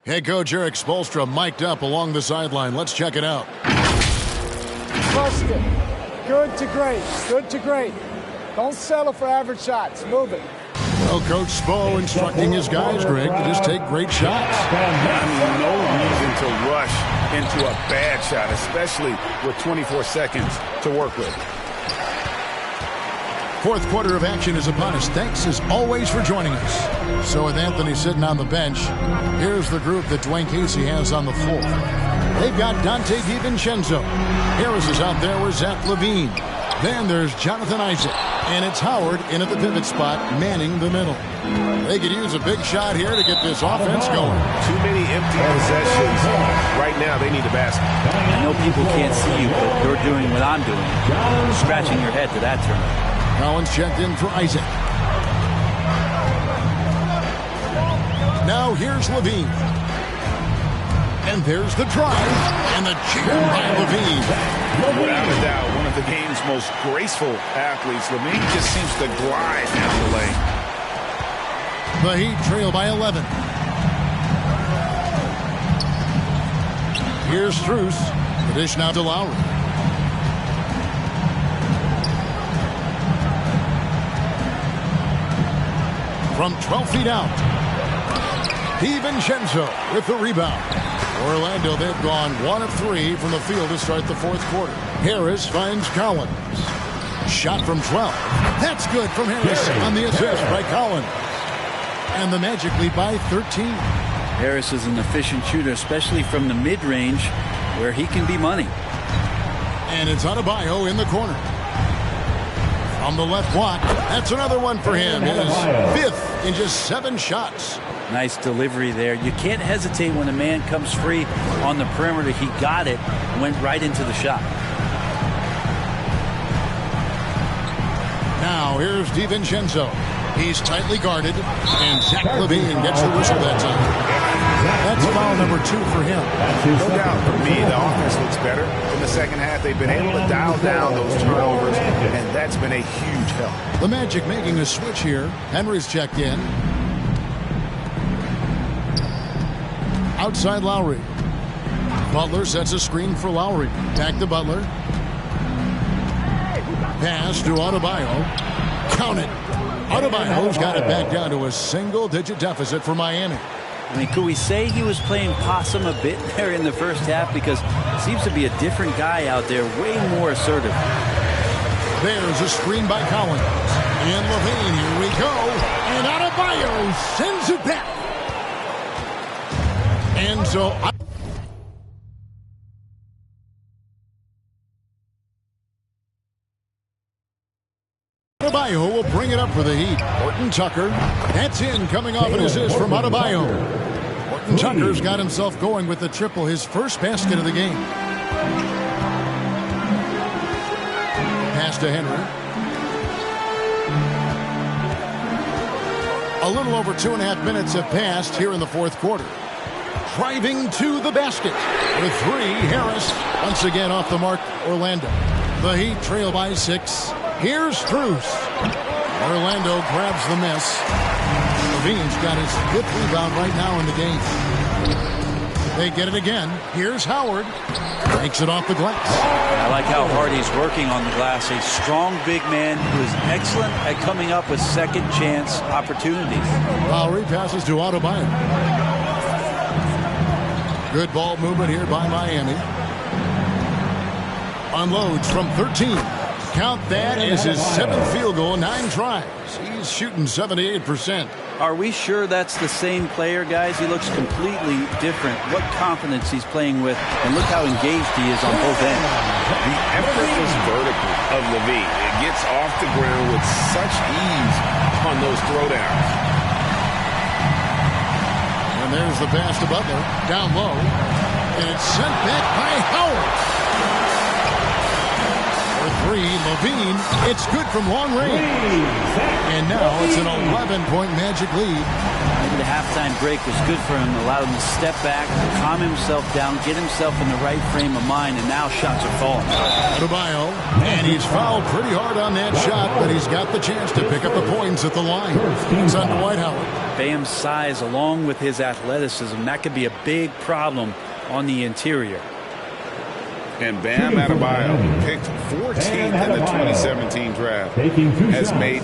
Head coach Eric Spoelstra mic'd up along the sideline. Let's check it out. Trust it. Good to great. Good to great. Don't settle for average shots. Move it. Well, Coach Spo instructing his guys, Greg, to just take great shots. No reason to rush into a bad shot, especially with 24 seconds to work with. Fourth quarter of action is upon us. Thanks as always for joining us. So with Anthony sitting on the bench, here's the group that Dwayne Casey has on the floor. They've got Dante DiVincenzo. Harris is out there with Zach LaVine. Then there's Jonathan Isaac. And it's Howard in at the pivot spot, manning the middle. They could use a big shot here to get this offense going. Too many empty possessions. Right now, they need a basket. I know people can't see you, but you're doing what I'm doing. Scratching your head to that turn. Collins checked in for Isaac. Now here's LaVine. And there's the drive. And the jam by LaVine. Without a doubt, one of the game's most graceful athletes. LaVine just seems to glide down the lane. The Heat trail by 11. Here's Strus. The dish now to Lowry. From 12 feet out, DiVincenzo with the rebound. Orlando, they've gone 1 of 3 from the field to start the fourth quarter. Harris finds Collins. Shot from 12. That's good from Harris on the assist by Collins. And the Magic lead by 13. Harris is an efficient shooter, especially from the mid-range, where he can be money. And it's Adebayo in the corner. On the left block, that's another one for him. His 5th in just 7 shots. Nice delivery there. You can't hesitate when a man comes free on the perimeter. He got it, went right into the shot. Now here's DiVincenzo. He's tightly guarded, and Zach LaVine gets the whistle that time. That's foul number 2 for him. No doubt for me, the offense looks better. In the second half, they've been able to dial down those turnovers, and that's been a huge help. The Magic making a switch here. Henry's checked in. Outside Lowry. Butler sets a screen for Lowry. Back to Butler. Pass to Adebayo. Count it. Adebayo's got it back down to a single-digit deficit for Miami. I mean, could we say he was playing possum a bit there in the first half? Because it seems to be a different guy out there, way more assertive. There's a screen by Collins. And LaVine, here we go. And Adebayo sends it back. And so Adebayo will bring it up for the Heat. Horton Tucker. That's in, coming off an assist from Adebayo. Horton Tucker's got himself going with the triple, his first basket of the game. Pass to Henry. A little over 2.5 minutes have passed here in the fourth quarter. Driving to the basket with 3, Harris. Once again off the mark, Orlando. The Heat trail by 6. Here's Strus. Orlando grabs the miss. Levine's got his 5th rebound right now in the game. They get it again. Here's Howard. Takes it off the glass. I like how hard he's working on the glass. A strong big man who is excellent at coming up with second chance opportunities. Lowry passes to Adebayo. Good ball movement here by Miami. Unloads from 13. Count that as his 7th field goal, 9 tries. He's shooting 78%. Are we sure that's the same player, guys? He looks completely different. What confidence he's playing with, and look how engaged he is on both ends. The effortless vertical of Levine. It gets off the ground with such ease on those throwdowns. And there's the pass to Butler, down low, and it's sent back by Howard. For 3, Levine, it's good from long range. And now it's an 11-point Magic lead. Maybe the halftime break was good for him, allowed him to step back, calm himself down, get himself in the right frame of mind, and now shots are falling. Adebayo, and he's fouled pretty hard on that shot, but he's got the chance to pick up the points at the line. It's on Dwight Howard. Bam's size, along with his athleticism, that could be a big problem on the interior. And Bam Adebayo, picked 14th in the 2017 draft, has made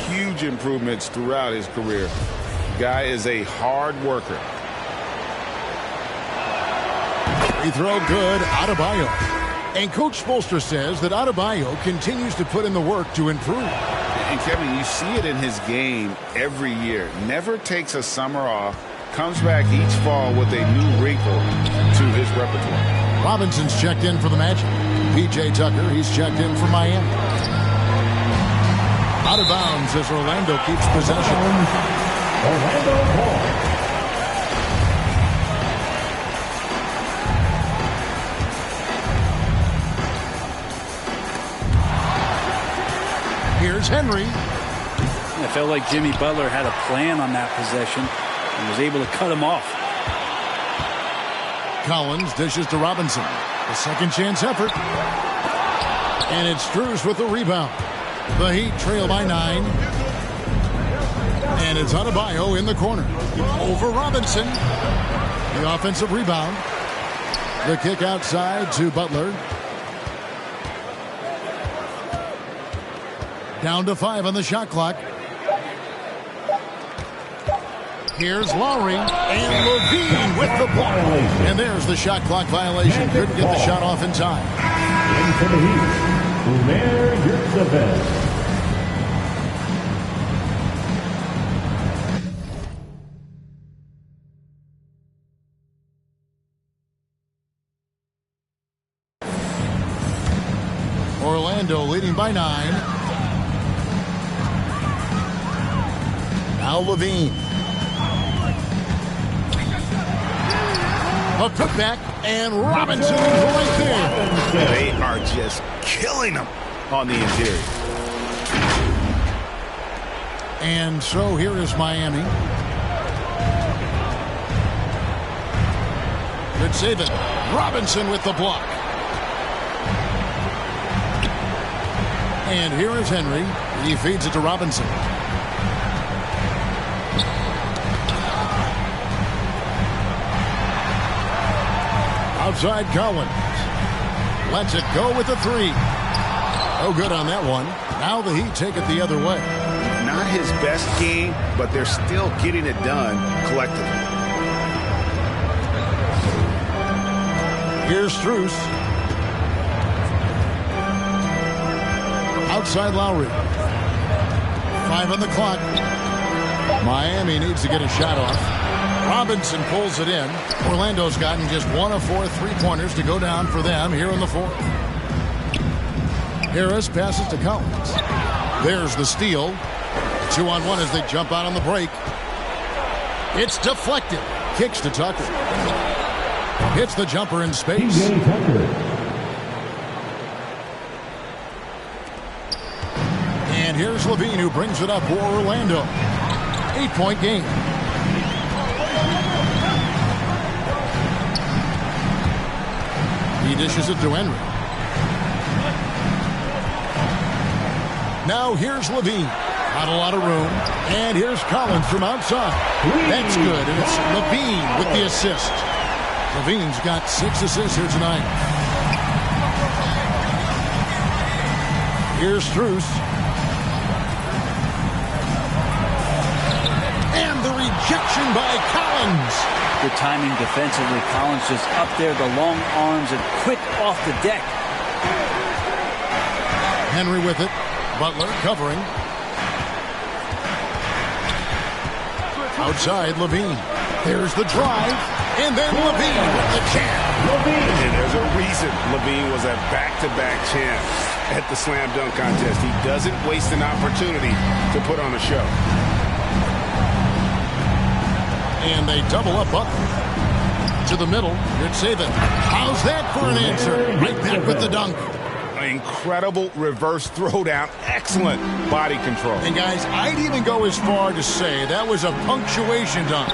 huge improvements throughout his career. Guy is a hard worker. Free throw good, Adebayo. And Coach Spoelstra says that Adebayo continues to put in the work to improve. And Kevin, you see it in his game every year. Never takes a summer off. Comes back each fall with a new wrinkle to his repertoire. Robinson's checked in for the Magic. P.J. Tucker, he's checked in for Miami. Out of bounds as Orlando keeps possession. Orlando ball. Here's Henry. I felt like Jimmy Butler had a plan on that possession and was able to cut him off. Collins dishes to Robinson. A second chance effort. And it's Strus with the rebound. The Heat trail by 9. And it's Adebayo in the corner. Over Robinson. The offensive rebound. The kick outside to Butler. Down to 5 on the shot clock. Here's Lowry and Levine with the block. And there's the shot clock violation. Couldn't get the shot off in time. In for the Heat, Omer Yurtseven. Orlando leading by 9. Now Levine. A putback, and Robinson right there. They are just killing them on the interior. And so here is Miami. Good save it. Robinson with the block. And here is Henry. He feeds it to Robinson. Outside Collins. Lets it go with the three. No good on that one. Now the Heat take it the other way. Not his best game, but they're still getting it done collectively. Here's Strus. Outside Lowry. 5 on the clock. Miami needs to get a shot off. Robinson pulls it in. Orlando's gotten just 1 of 4 3-pointers to go down for them here in the fourth. Harris passes to Collins. There's the steal. 2-on-1 as they jump out on the break. It's deflected. Kicks to Tucker. Hits the jumper in space. And here's Levine, who brings it up for Orlando. 8-point game. He dishes it to Henry. Now here's Levine. Not a lot of room. And here's Collins from outside. That's good. And it's Levine with the assist. Levine's got 6 assists here tonight. Here's Strus. And the rejection by Collins. Good timing defensively. Collins just up there, the long arms, and quick off the deck. Henry with it. Butler covering. Outside Levine. There's the drive. And then Levine with the champ. And there's a reason Levine was a back-to-back champ at the slam dunk contest. He doesn't waste an opportunity to put on a show. And they double up Butler. To the middle. Good save it. How's that for an answer? Right back with the dunk. Incredible reverse throwdown. Excellent body control. And guys, I'd even go as far to say that was a punctuation dunk.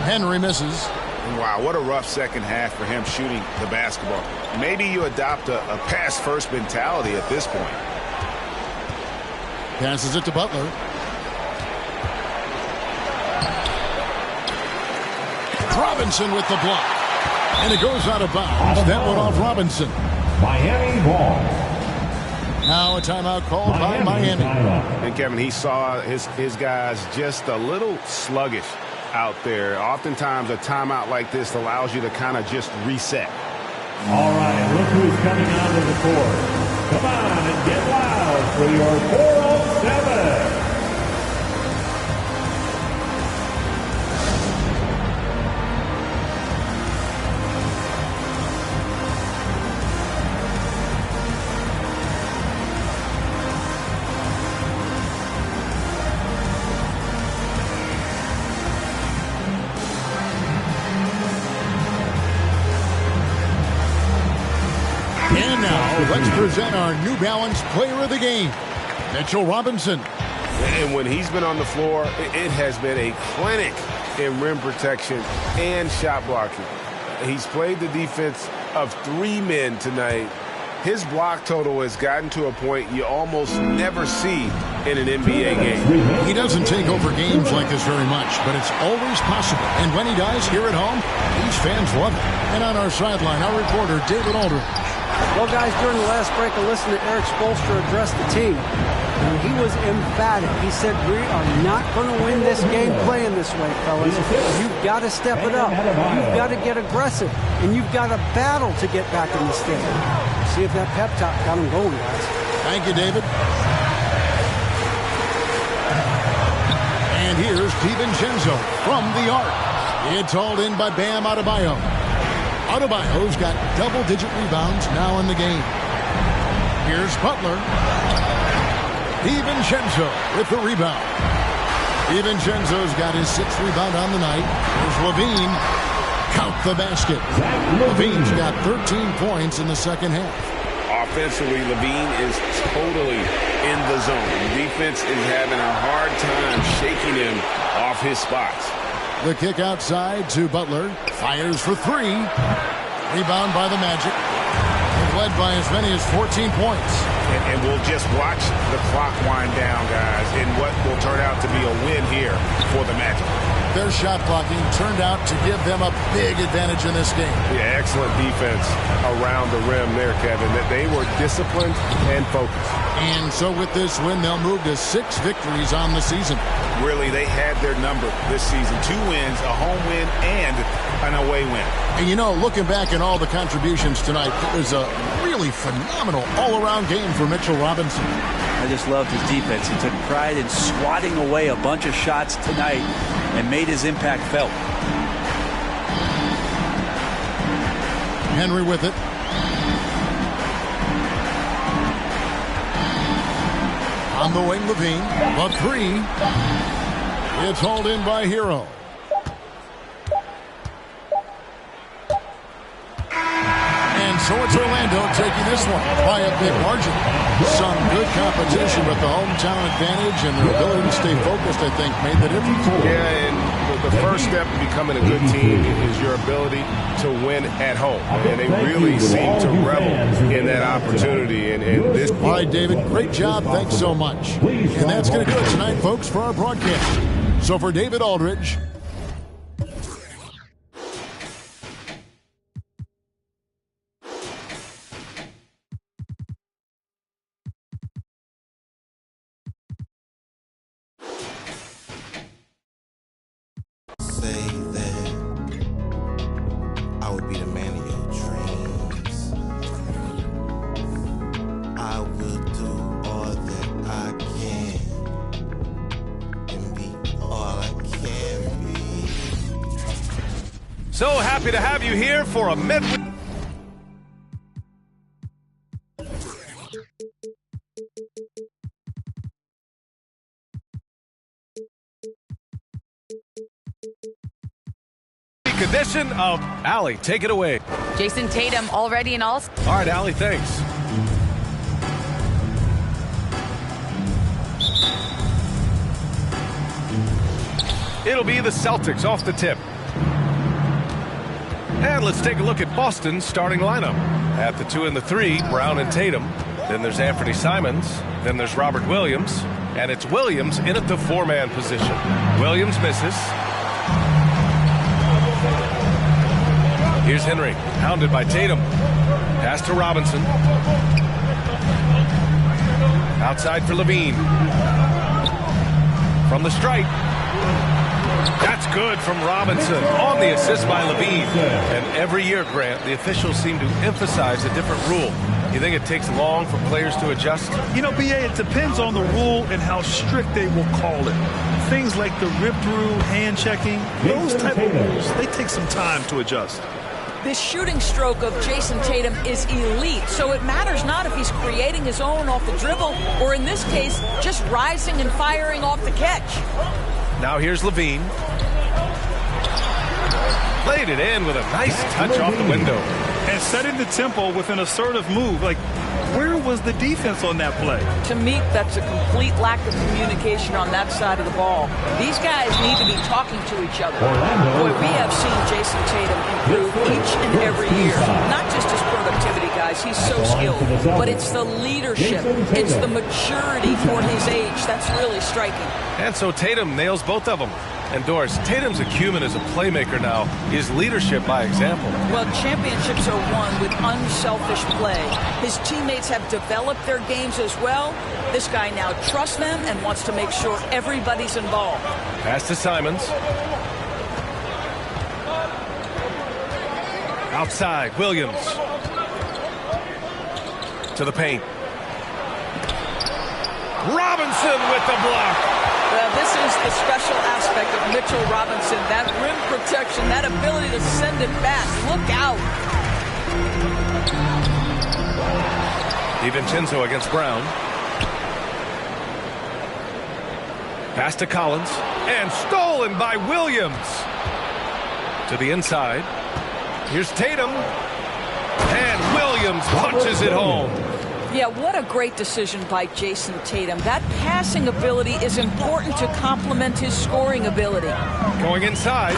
Henry misses. Wow, what a rough second half for him shooting the basketball. Maybe you adopt a pass-first mentality at this point. Passes it to Butler. Robinson with the block. And it goes out of bounds. That one off Robinson. Miami ball. Now a timeout called by Miami. And Kevin, he saw his guys just a little sluggish out there. Oftentimes a timeout like this allows you to kind of just reset. All right, look who's coming onto the court. Come on and get loud for your 407. Let's present our New Balance Player of the Game, Mitchell Robinson. And when he's been on the floor, it has been a clinic in rim protection and shot blocking. He's played the defense of 3 men tonight. His block total has gotten to a point you almost never see in an NBA game. He doesn't take over games like this very much, but it's always possible. And when he does, here at home, these fans love it. And on our sideline, our reporter, David Aldridge. Well, guys, during the last break, I listened to Eric Spoelstra address the team. And he was emphatic. He said, we are not going to win this game playing this way, fellas. You've got to step it up. You've got to get aggressive. And you've got to battle to get back in this game. See if that pep talk got him going, guys. Thank you, David. And here's DiVincenzo from the arc. It's hauled in by Bam Adebayo. Adebayo's got double-digit rebounds now in the game. Here's Butler. DiVincenzo with the rebound. DiVincenzo's got his 6th rebound on the night. Here's Levine. Count the basket. Levine's got 13 points in the second half. Offensively, Levine is totally in the zone. The defense is having a hard time shaking him off his spots. The kick outside to Butler. Fires for three. Rebound by the Magic. Led by as many as 14 points. And we'll just watch the clock wind down, guys, in what will turn out to be a win here for the Magic. Their shot blocking turned out to give them a big advantage in this game. Yeah, excellent defense around the rim there, Kevin. That they were disciplined and focused. And so with this win, they'll move to 6 victories on the season. Really, they had their number this season. 2 wins, a home win, and an away win. And you know, looking back at all the contributions tonight, it was a really phenomenal all-around game for Mitchell Robinson. I just loved his defense. He took pride in swatting away a bunch of shots tonight and made his impact felt. Henry with it. On the wing, Levine. The three. It's hauled in by Hero. And so it's Orlando taking this one by a big margin. Some good competition, but the hometown advantage and their ability to stay focused, I think, made the difference. Yeah, and the first step to becoming a good team is your ability to win at home. And they really seem to revel in that opportunity. And this. All right, David, great job. Thanks so much. And that's going to do it tonight, folks, for our broadcast. So for David Aldridge. So happy to have you here for a midweek. Edition of Allie. Take it away. Jason Tatum already in all. All right, Allie, thanks. It'll be the Celtics off the tip. And let's take a look at Boston's starting lineup. At the 2 and the 3, Brown and Tatum. Then there's Anthony Simons. Then there's Robert Williams. And it's Williams in at the 4-man position. Williams misses. Here's Henry, hounded by Tatum. Pass to Robinson. Outside for Levine. From the stripe. That's good from Robinson on the assist by Levine. And every year, Grant, the officials seem to emphasize a different rule. You think it takes long for players to adjust? You know, B.A., it depends on the rule and how strict they will call it. Things like the rip-through, hand-checking, those type of rules, they take some time to adjust. This shooting stroke of Jason Tatum is elite, so it matters not if he's creating his own off the dribble or, in this case, just rising and firing off the catch. Now here's Levine. Laid it in with a nice touch off the window. And setting the tempo with an assertive move. Like, where was the defense on that play? To me, that's a complete lack of communication on that side of the ball. These guys need to be talking to each other. Boy, we have seen Jason Tatum improve each and every year. Not just his productivity, guys. He's so skilled. But it's the leadership. It's the maturity for his age. That's really striking. And so Tatum nails both of them. And Doris, Tatum's acumen as a playmaker now is leadership by example. Well, championships are won with unselfish play. His teammates have developed their games as well. This guy now trusts them and wants to make sure everybody's involved. Pass to Simons. Outside, Williams. To the paint. Robinson with the block. Well, this is the special aspect of Mitchell Robinson. That rim protection, that ability to send it back. Look out. DiVincenzo against Brown. Pass to Collins. And stolen by Williams. To the inside. Here's Tatum. And Williams Williams punches it home. Yeah, what a great decision by Jason Tatum. That passing ability is important to complement his scoring ability. Going inside.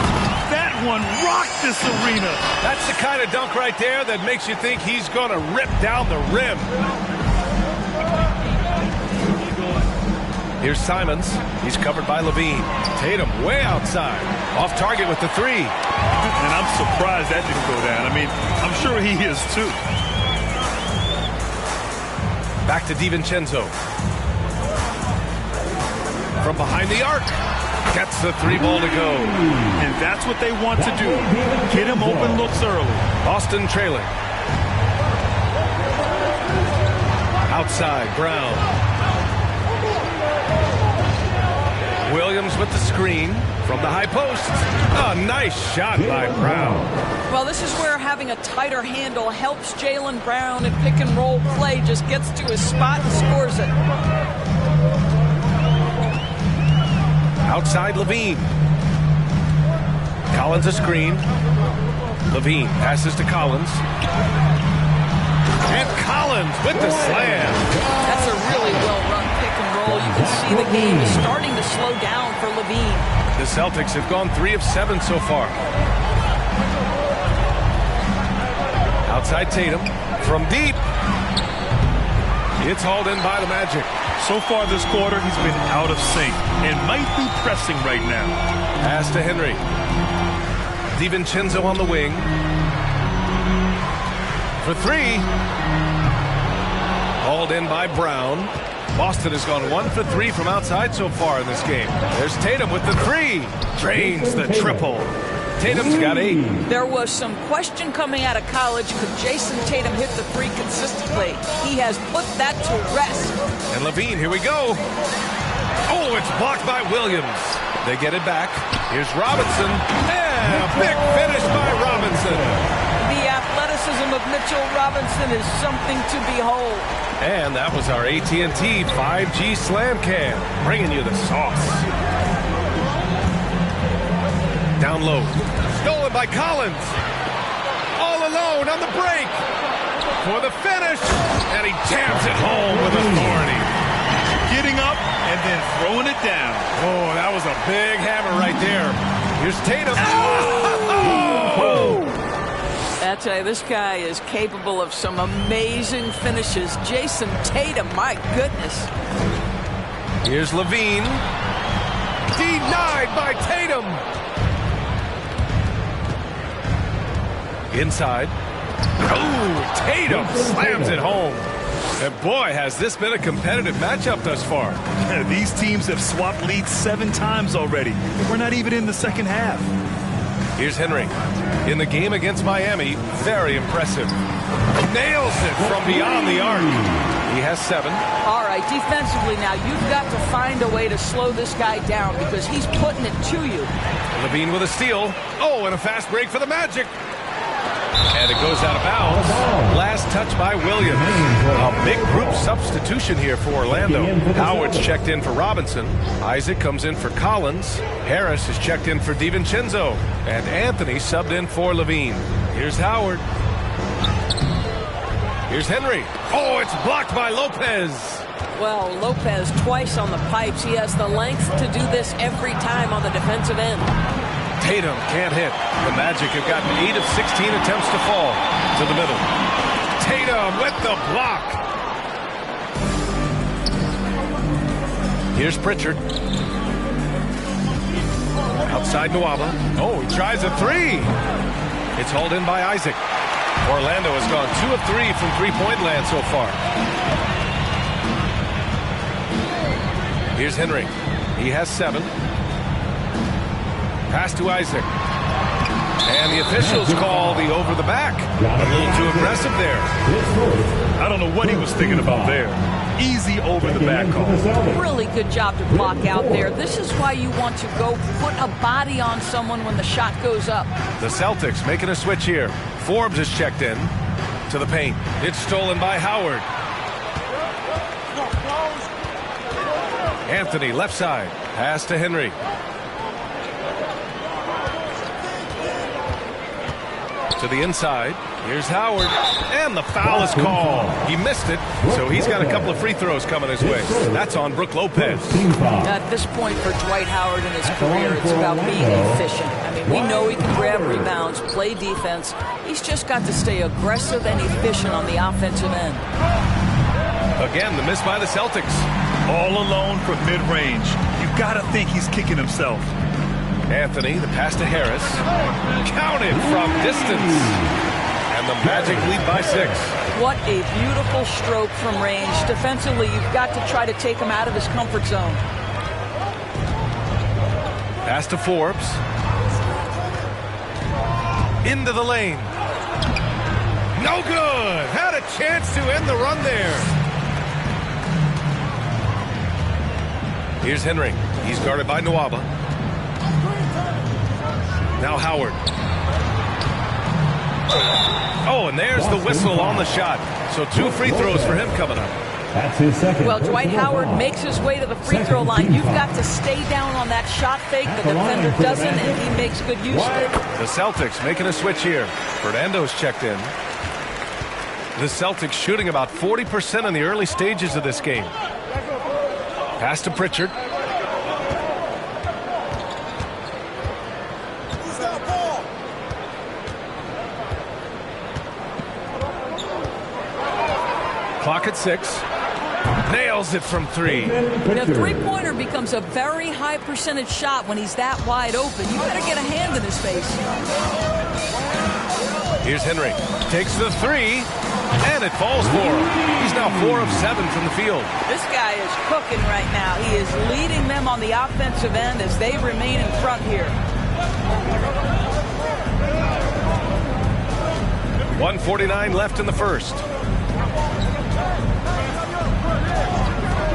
That one rocked this arena. That's the kind of dunk right there that makes you think he's going to rip down the rim. Here's Simons. He's covered by Levine. Tatum way outside. Off target with the three. And I'm surprised that didn't go down. I mean, I'm sure he is too. Back to DiVincenzo. From behind the arc. Gets the three ball to go. And that's what they want to do. Get him open looks early. Boston trailing. Outside, Brown. Williams with the screen from the high post. A nice shot by Brown. Well, this is where having a tighter handle helps Jaylen Brown in pick and roll play. Just gets to his spot and scores it. Outside Levine. Collins a screen. Levine passes to Collins. And Collins with the slam. That's a really well-run pick and roll. You can see the game is starting to slow down for Levine. The Celtics have gone 3 of 7 so far. Outside Tatum from deep. It's hauled in by the Magic. So far this quarter, he's been out of sync and might be pressing right now. Pass to Henry. DiVincenzo on the wing. For three. Hauled in by Brown. Boston has gone 1 for 3 from outside so far in this game. There's Tatum with the three. Drains the triple. Tatum's got 8. There was some question coming out of college. Could Jason Tatum hit the three consistently? He has put that to rest. And Levine, here we go. Oh, it's blocked by Williams. They get it back. Here's Robinson. And a big finish by Robinson. The athleticism of Mitchell Robinson is something to behold. And that was our AT&T 5G Slam Cam, bringing you the sauce. Down low. Stolen by Collins. All alone on the break. For the finish. And he jams it home with authority. Getting up and then throwing it down. Oh, that was a big hammer right there. Here's Tatum. Oh! I tell you, this guy is capable of some amazing finishes. Jason Tatum, my goodness. Here's Levine. Denied by Tatum. Inside. Oh, Tatum slams it home. And boy, has this been a competitive matchup thus far. These teams have swapped leads 7 times already. We're not even in the second half. Here's Henry. In the game against Miami, very impressive. Nails it from beyond the arc. He has 7. All right, defensively now, you've got to find a way to slow this guy down because he's putting it to you. Levine with a steal. Oh, and a fast break for the Magic. And it goes out of bounds. Last touch by Williams. A big group substitution here for Orlando. Howard's checked in for Robinson. Isaac comes in for Collins. Harris is checked in for DiVincenzo. And Anthony subbed in for Levine. Here's Howard. Here's Henry. Oh, it's blocked by Lopez. Well, Lopez twice on the pipes. He has the length to do this every time on the defensive end. Tatum can't hit. The Magic have gotten 8 of 16 attempts to fall to the middle. Tatum with the block. Here's Pritchard. Outside Nwaba. Oh, he tries a three. It's hauled in by Isaac. Orlando has gone 2 of 3 from three-point land so far. Here's Henry. He has 7. Pass to Isaac. And the officials call the over the back. A little too aggressive there. I don't know what he was thinking about there. Easy over the back call. Really good job to block out there. This is why you want to go put a body on someone when the shot goes up. The Celtics making a switch here. Forbes is checked in to the paint. It's stolen by Howard. Anthony left side. Pass to Henry. To To the inside. Here's Howard. And the foul is called. He missed it, so he's got a couple of free throws coming his way. That's on Brook Lopez. At this point for Dwight Howard in his career, it's about being efficient. I mean, we know he can grab rebounds, play defense. He's just got to stay aggressive and efficient on the offensive end. Again, the miss by the Celtics. All alone from mid-range. You got to think he's kicking himself. Anthony, the pass to Harris. Counted from distance. And the Magic lead by 6. What a beautiful stroke from range. Defensively, you've got to try to take him out of his comfort zone. Pass to Forbes. Into the lane. No good. Had a chance to end the run there. Here's Henry. He's guarded by Nwaba. Now Howard. Oh, and there's the whistle on the shot. So 2 free throws for him coming up. That's his second. Well, Dwight Howard makes his way to the free throw line. You've got to stay down on that shot fake. The defender doesn't, and he makes good use of it. The Celtics making a switch here. Fernando's checked in. The Celtics shooting about 40% in the early stages of this game. Pass to Pritchard. Clock at 6. Nails it from 3. The three-pointer becomes a very high percentage shot when he's that wide open. You better get a hand in his face. Here's Henry. Takes the 3, and it falls for him. He's now 4 of 7 from the field. This guy is cooking right now. He is leading them on the offensive end as they remain in front here. 1:49 left in the first.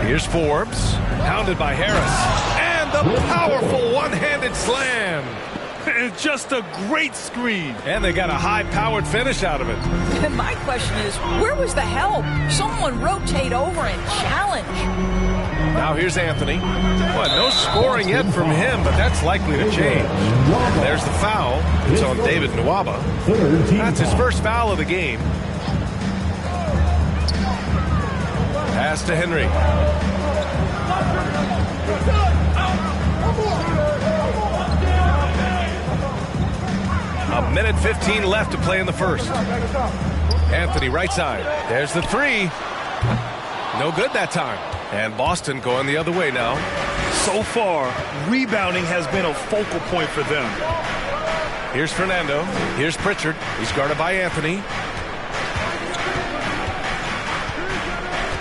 Here's Forbes, pounded by Harris, and the powerful one-handed slam. And just a great screen. And they got a high-powered finish out of it. And my question is, where was the help? Someone rotate over and challenge. Now here's Anthony. Well, no scoring yet from him, but that's likely to change. There's the foul. It's on David Nwaba. That's his first foul of the game. Pass to Henry. A minute 15 left to play in the first. Anthony right side. There's the 3. No good that time. And Boston going the other way now. So far, rebounding has been a focal point for them. Here's Fernando. Here's Pritchard. He's guarded by Anthony.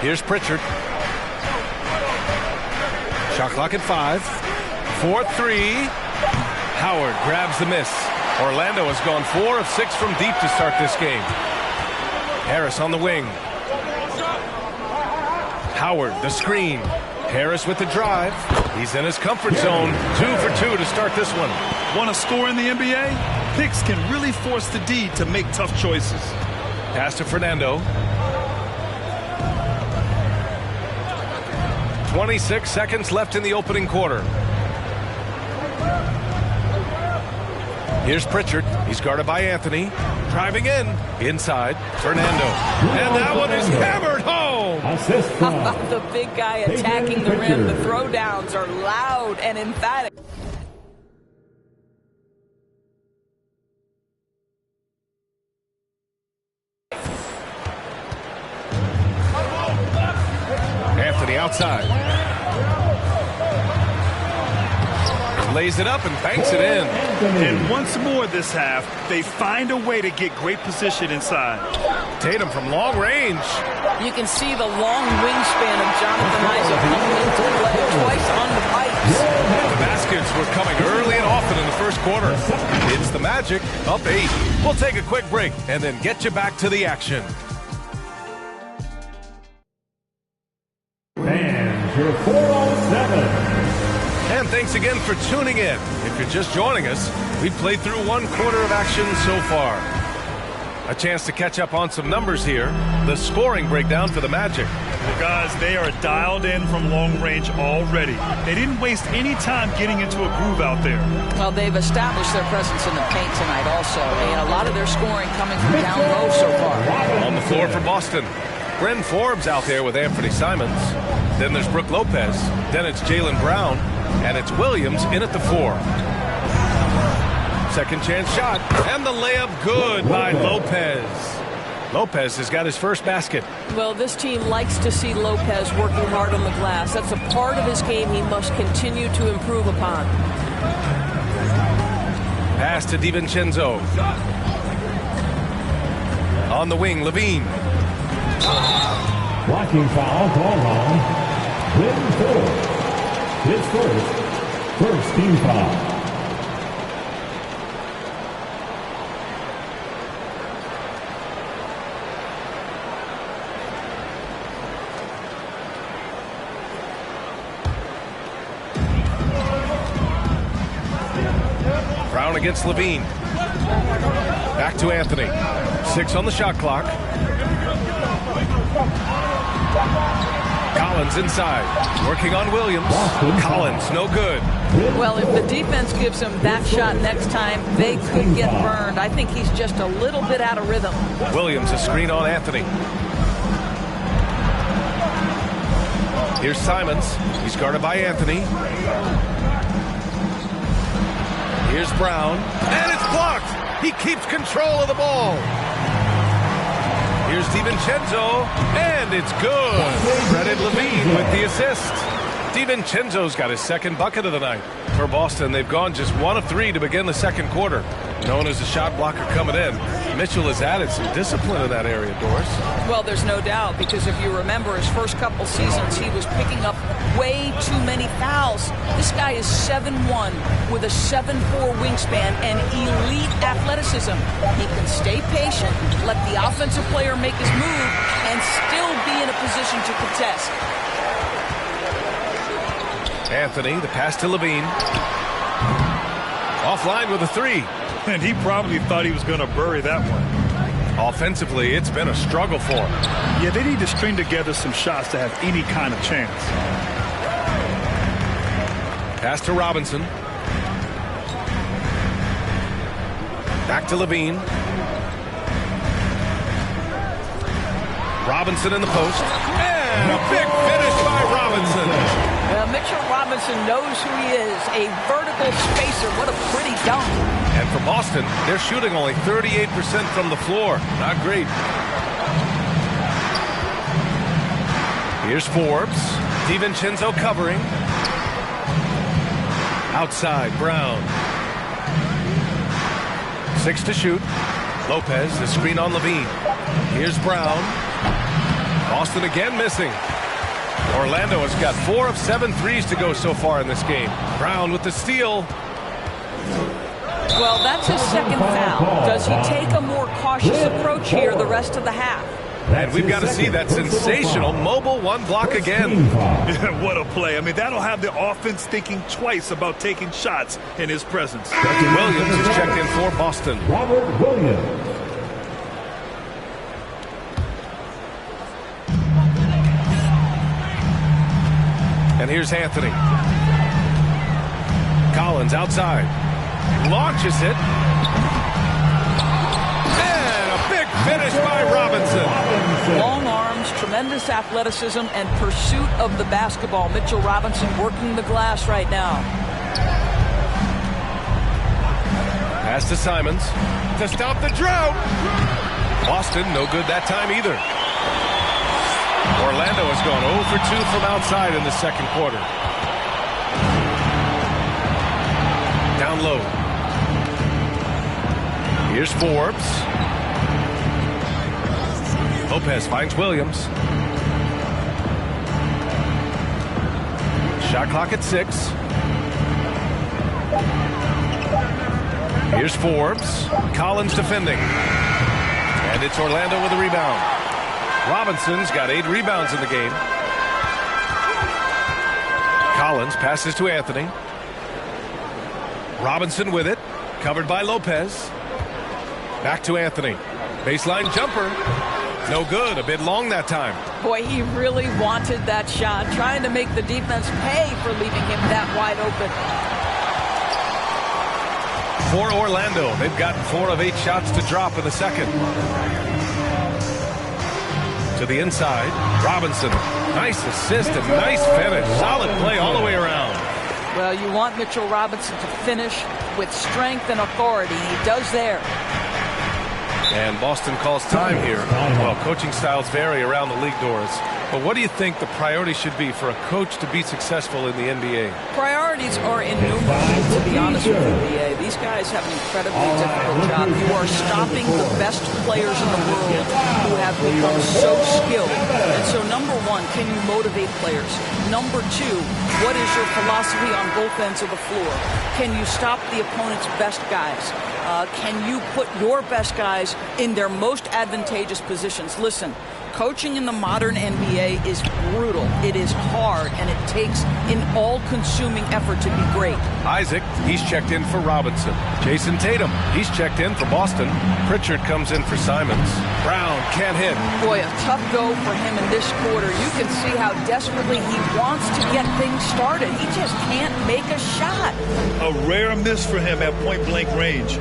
Here's Pritchard. Shot clock at 5. 4-3. Howard grabs the miss. Orlando has gone 4 of 6 from deep to start this game. Harris on the wing. Howard, the screen. Harris with the drive. He's in his comfort zone. 2 for 2 to start this one. Want to score in the NBA? Picks can really force the D to make tough choices. Pass to Fernando. 26 seconds left in the opening quarter. Here's Pritchard. He's guarded by Anthony. Driving in. Inside. Fernando. And that one is hammered home. How about the big guy attacking the rim? The throwdowns are loud and emphatic. Anthony outside. Lays it up and banks it in. And once more this half, they find a way to get great position inside. Tatum from long range. You can see the long wingspan of Jonathan Isaac coming into play twice on the pipes. The baskets were coming early and often in the first quarter. It's the Magic, up 8. We'll take a quick break and then get you back to the action. Fans, your 407. And thanks again for tuning in. If you're just joining us, we've played through 1 quarter of action so far. A chance to catch up on some numbers here. The scoring breakdown for the Magic. Well, guys, they are dialed in from long range already. They didn't waste any time getting into a groove out there. Well, they've established their presence in the paint tonight also, and a lot of their scoring coming from down low so far. On the floor for Boston, Bryn Forbes out there with Anthony Simons. Then there's Brook Lopez. Then it's Jaylen Brown. And it's Williams in at the 4. Second chance shot. And the layup good by Lopez. Lopez has got his first basket. Well, this team likes to see Lopez working hard on the glass. That's a part of his game he must continue to improve upon. Pass to DiVincenzo. On the wing, Levine. Blocking foul called on Bryn Forbes. His first team foul. Brown against Levine. Back to Anthony. 6 on the shot clock. Collins inside. Working on Williams. Collins, no good. Well, if the defense gives him that shot next time, they could get burned. I think he's just a little bit out of rhythm. Williams, a screen on Anthony. Here's Simons. He's guarded by Anthony. Here's Brown. And it's blocked. He keeps control of the ball. Here's DiVincenzo. And it's good. Credit Levine with the assist. DiVincenzo's got his second bucket of the night. For Boston, they've gone just 1 of 3 to begin the second quarter. Known as a shot blocker coming in, Mitchell has added some discipline in that area, Doris. Well, there's no doubt, because if you remember his first couple seasons, he was picking up way too many fouls. This guy is 7'1", with a 7'4" wingspan and elite athleticism. He can stay patient, let the offensive player make his move, and still be in a position to contest. Anthony, the pass to Levine. Offline with a 3. And he probably thought he was going to bury that one. Offensively, it's been a struggle for him. Yeah, they need to string together some shots to have any kind of chance. Pass to Robinson. Back to Levine. Robinson in the post. And a big finish by Robinson. Mitchell Robinson knows who he is, a vertical spacer. What a pretty dunk. And for Boston, they're shooting only 38% from the floor. Not great. Here's Forbes. DiVincenzo covering. Outside, Brown. 6 to shoot. Lopez, the screen on Levine. Here's Brown. Boston again missing. Orlando has got 4 of 7 threes to go so far in this game. Brown with the steal. Well, that's his second foul. Does he take a more cautious approach here the rest of the half? And we've got to see that sensational mobile 1 block again. Yeah, what a play. I mean, that'll have the offense thinking twice about taking shots in his presence. Williams is checked in for Boston. Robert Williams. And here's Anthony. Collins outside. Launches it. And a big finish by Robinson. Long arms, tremendous athleticism, and pursuit of the basketball. Mitchell Robinson working the glass right now. Pass to Simons to stop the drought. Boston, no good that time either. Orlando has gone 0 for 2 from outside in the second quarter. Down low. Here's Forbes. Lopez finds Williams. Shot clock at 6. Here's Forbes. Collins defending. And it's Orlando with a rebound. Robinson's got 8 rebounds in the game. Collins passes to Anthony. Robinson with it. Covered by Lopez. Back to Anthony. Baseline jumper. No good. A bit long that time. Boy, he really wanted that shot, trying to make the defense pay for leaving him that wide open. For Orlando, they've gotten 4 of 8 shots to drop in the second. To the inside, Robinson. Nice assist and nice finish. Solid play all the way around. Well, you want Mitchell Robinson to finish with strength and authority. He does there. And Boston calls time here. Well, coaching styles vary around the league doors. But what do you think the priority should be for a coach to be successful in the NBA? Priorities are innumerable, to be honest with you, BA. These guys have an incredibly difficult job. You are stopping the best players in the world who have become so skilled. And so, number one, can you motivate players? Number two, what is your philosophy on both ends of the floor? Can you stop the opponent's best guys? Can you put your best guys in their most advantageous positions? Listen, coaching in the modern NBA is brutal. It is hard, and it takes an all-consuming effort to be great. Isaac, he's checked in for Robinson. Jason Tatum, he's checked in for Boston. Pritchard comes in for Simons. Brown can't hit. Boy, a tough go for him in this quarter. You can see how desperately he wants to get things started. He just can't make a shot. A rare miss for him at point-blank range.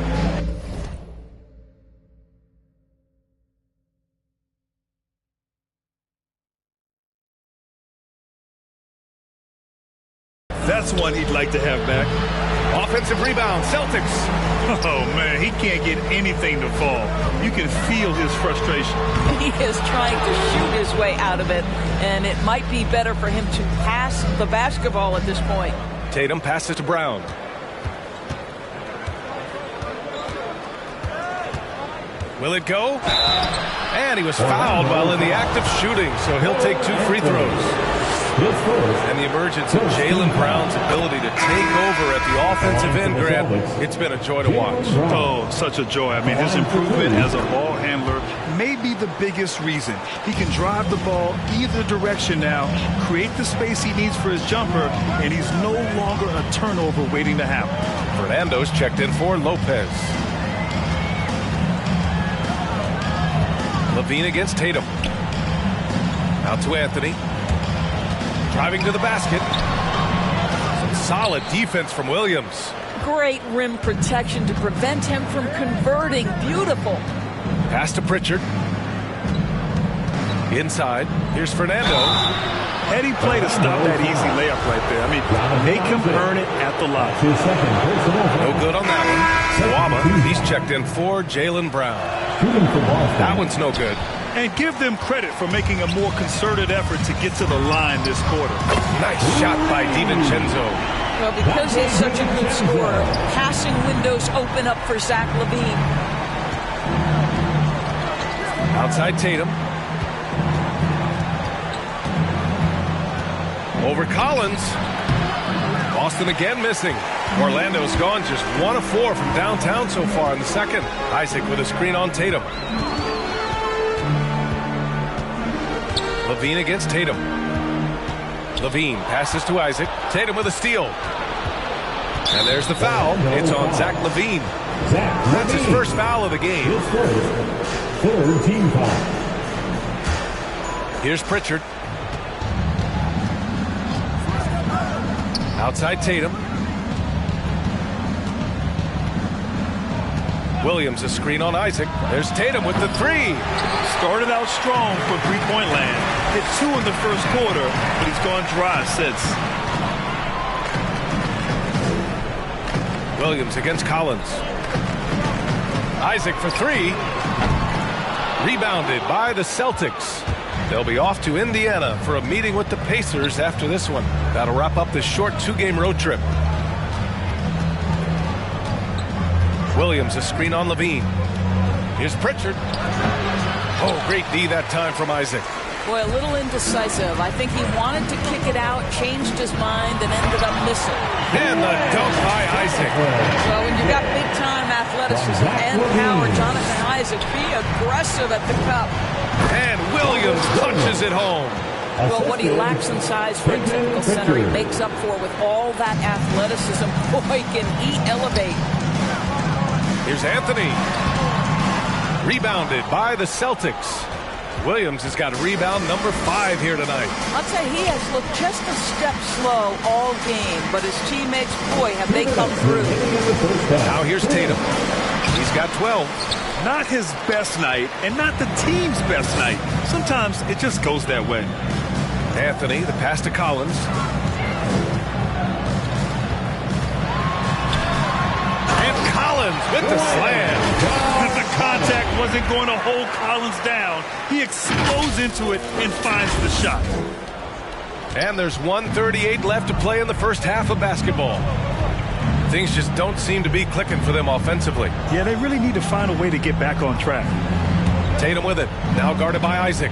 That's one he'd like to have back. Offensive rebound, Celtics. Oh, man, he can't get anything to fall. You can feel his frustration. He is trying to shoot his way out of it, and it might be better for him to pass the basketball at this point. Tatum passes to Brown. Will it go? And he was fouled while in the act of shooting, so he'll take 2 free throws. And the emergence of Jaylen Brown's ability to take over at the offensive end, Grant, it's been a joy to watch. Oh, such a joy. I mean, his improvement as a ball handler may be the biggest reason. He can drive the ball either direction now, create the space he needs for his jumper, and he's no longer a turnover waiting to happen. Fernando's checked in for Lopez. Levine against Tatum. Out to Anthony. Driving to the basket. Some solid defense from Williams. Great rim protection to prevent him from converting. Beautiful. Pass to Pritchard. Inside. Here's Fernando. Heady play to stop that easy layup right there. I mean, they can burn it at the line. No good on that one. Wama, he's checked in for Jaylen Brown. That one's no good. And give them credit for making a more concerted effort to get to the line this quarter. Nice shot by DiVincenzo. Well, because he's such a good scorer, passing windows open up for Zach LaVine. Outside Tatum. Over Collins. Boston again missing. Orlando's gone just 1 of 4 from downtown so far in the second. Isaac with a screen on Tatum. Levine against Tatum. Levine passes to Isaac. Tatum with a steal. And there's the foul. It's on Zach LaVine. That's his first foul of the game. Third team foul. Here's Pritchard. Outside Tatum. Williams a screen on Isaac. There's Tatum with the 3. Started out strong for three-point land. Hit 2 in the first quarter, but he's gone dry since. Williams against Collins. Isaac for 3. Rebounded by the Celtics. They'll be off to Indiana for a meeting with the Pacers after this one. That'll wrap up this short 2-game road trip. Williams a screen on Levine. Here's Pritchard. Oh, great D that time from Isaac. Boy, a little indecisive. I think he wanted to kick it out, changed his mind, and ended up missing. And the dunk by Isaac. Well, when you've got big-time athleticism and power, Jonathan Isaac, be aggressive at the cup. And Williams punches it home. Well, what he lacks in size for a typical center, he makes up for with all that athleticism. Boy, can he elevate. Here's Anthony. Rebounded by the Celtics. Williams has got rebound number 5 here tonight. I'll tell you, he has looked just a step slow all game, but his teammates, boy, have they come through. Now here's Tatum. He's got 12. Not his best night, and not the team's best night. Sometimes it just goes that way. Anthony, the pass to Collins. And Collins with the slam. The contact wasn't going to hold Collins down. He explodes into it and finds the shot. And there's 1:38 left to play in the first half of basketball. Things just don't seem to be clicking for them offensively. Yeah, they really need to find a way to get back on track. Tatum with it. Now guarded by Isaac.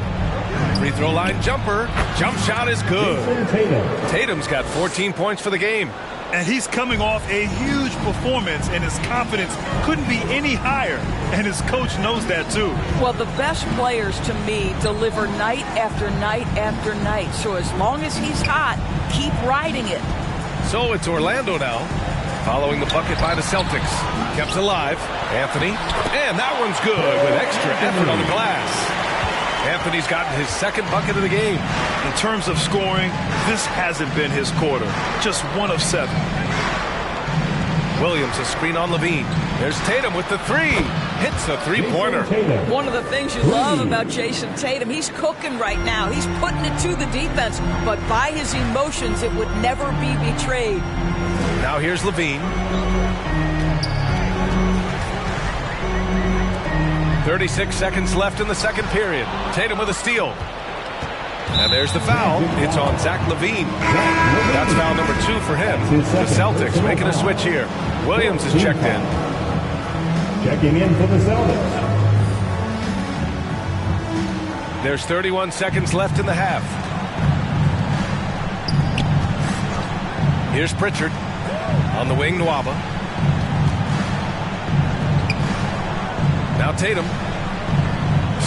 Free throw line jumper. Jump shot is good. Tatum's got 14 points for the game. And he's coming off a huge performance, and his confidence couldn't be any higher. And his coach knows that, too. Well, the best players, to me, deliver night after night after night. So as long as he's hot, keep riding it. So it's Orlando now, following the bucket by the Celtics. Kept alive. Anthony. And that one's good with extra effort on the glass. Anthony's gotten his second bucket of the game. In terms of scoring, this hasn't been his quarter. Just 1 of 7. Williams, a screen on Levine. There's Tatum with the 3. Hits a 3-pointer. One of the things you love about Jason Tatum, he's cooking right now. He's putting it to the defense, but by his emotions, it would never be betrayed. Now here's Levine. 36 seconds left in the second period. Tatum with a steal. And there's the foul. It's on Zach LaVine. That's foul number 2 for him. The Celtics making a switch here. Williams is checked in. Checking in for the Celtics. There's 31 seconds left in the half. Here's Pritchard. On the wing, Nwaba. Now Tatum.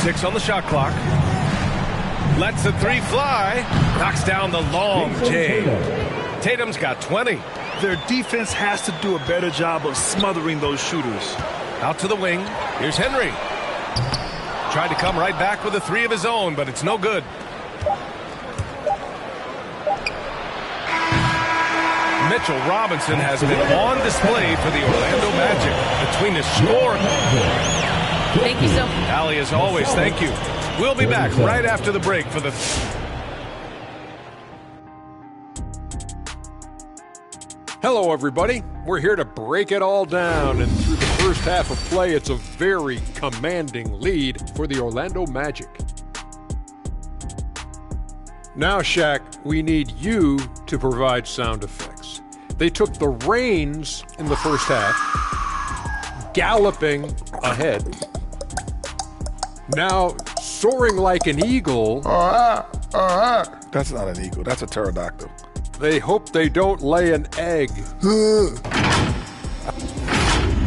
6 on the shot clock. Lets the 3 fly. Knocks down the long J. Tatum's got 20. Their defense has to do a better job of smothering those shooters. Out to the wing. Here's Henry. Tried to come right back with a 3 of his own, but it's no good. Mitchell Robinson has been on display for the Orlando Magic. Between the score. Thank you so much. Allie, as always, thank you. We'll be back right after the break for the... Hello, everybody. We're here to break it all down, and through the first half of play, it's a very commanding lead for the Orlando Magic. Now, Shaq, we need you to provide sound effects. They took the reins in the first half, galloping ahead. Now, soaring like an eagle. That's not an eagle. That's a pterodactyl. They hope they don't lay an egg.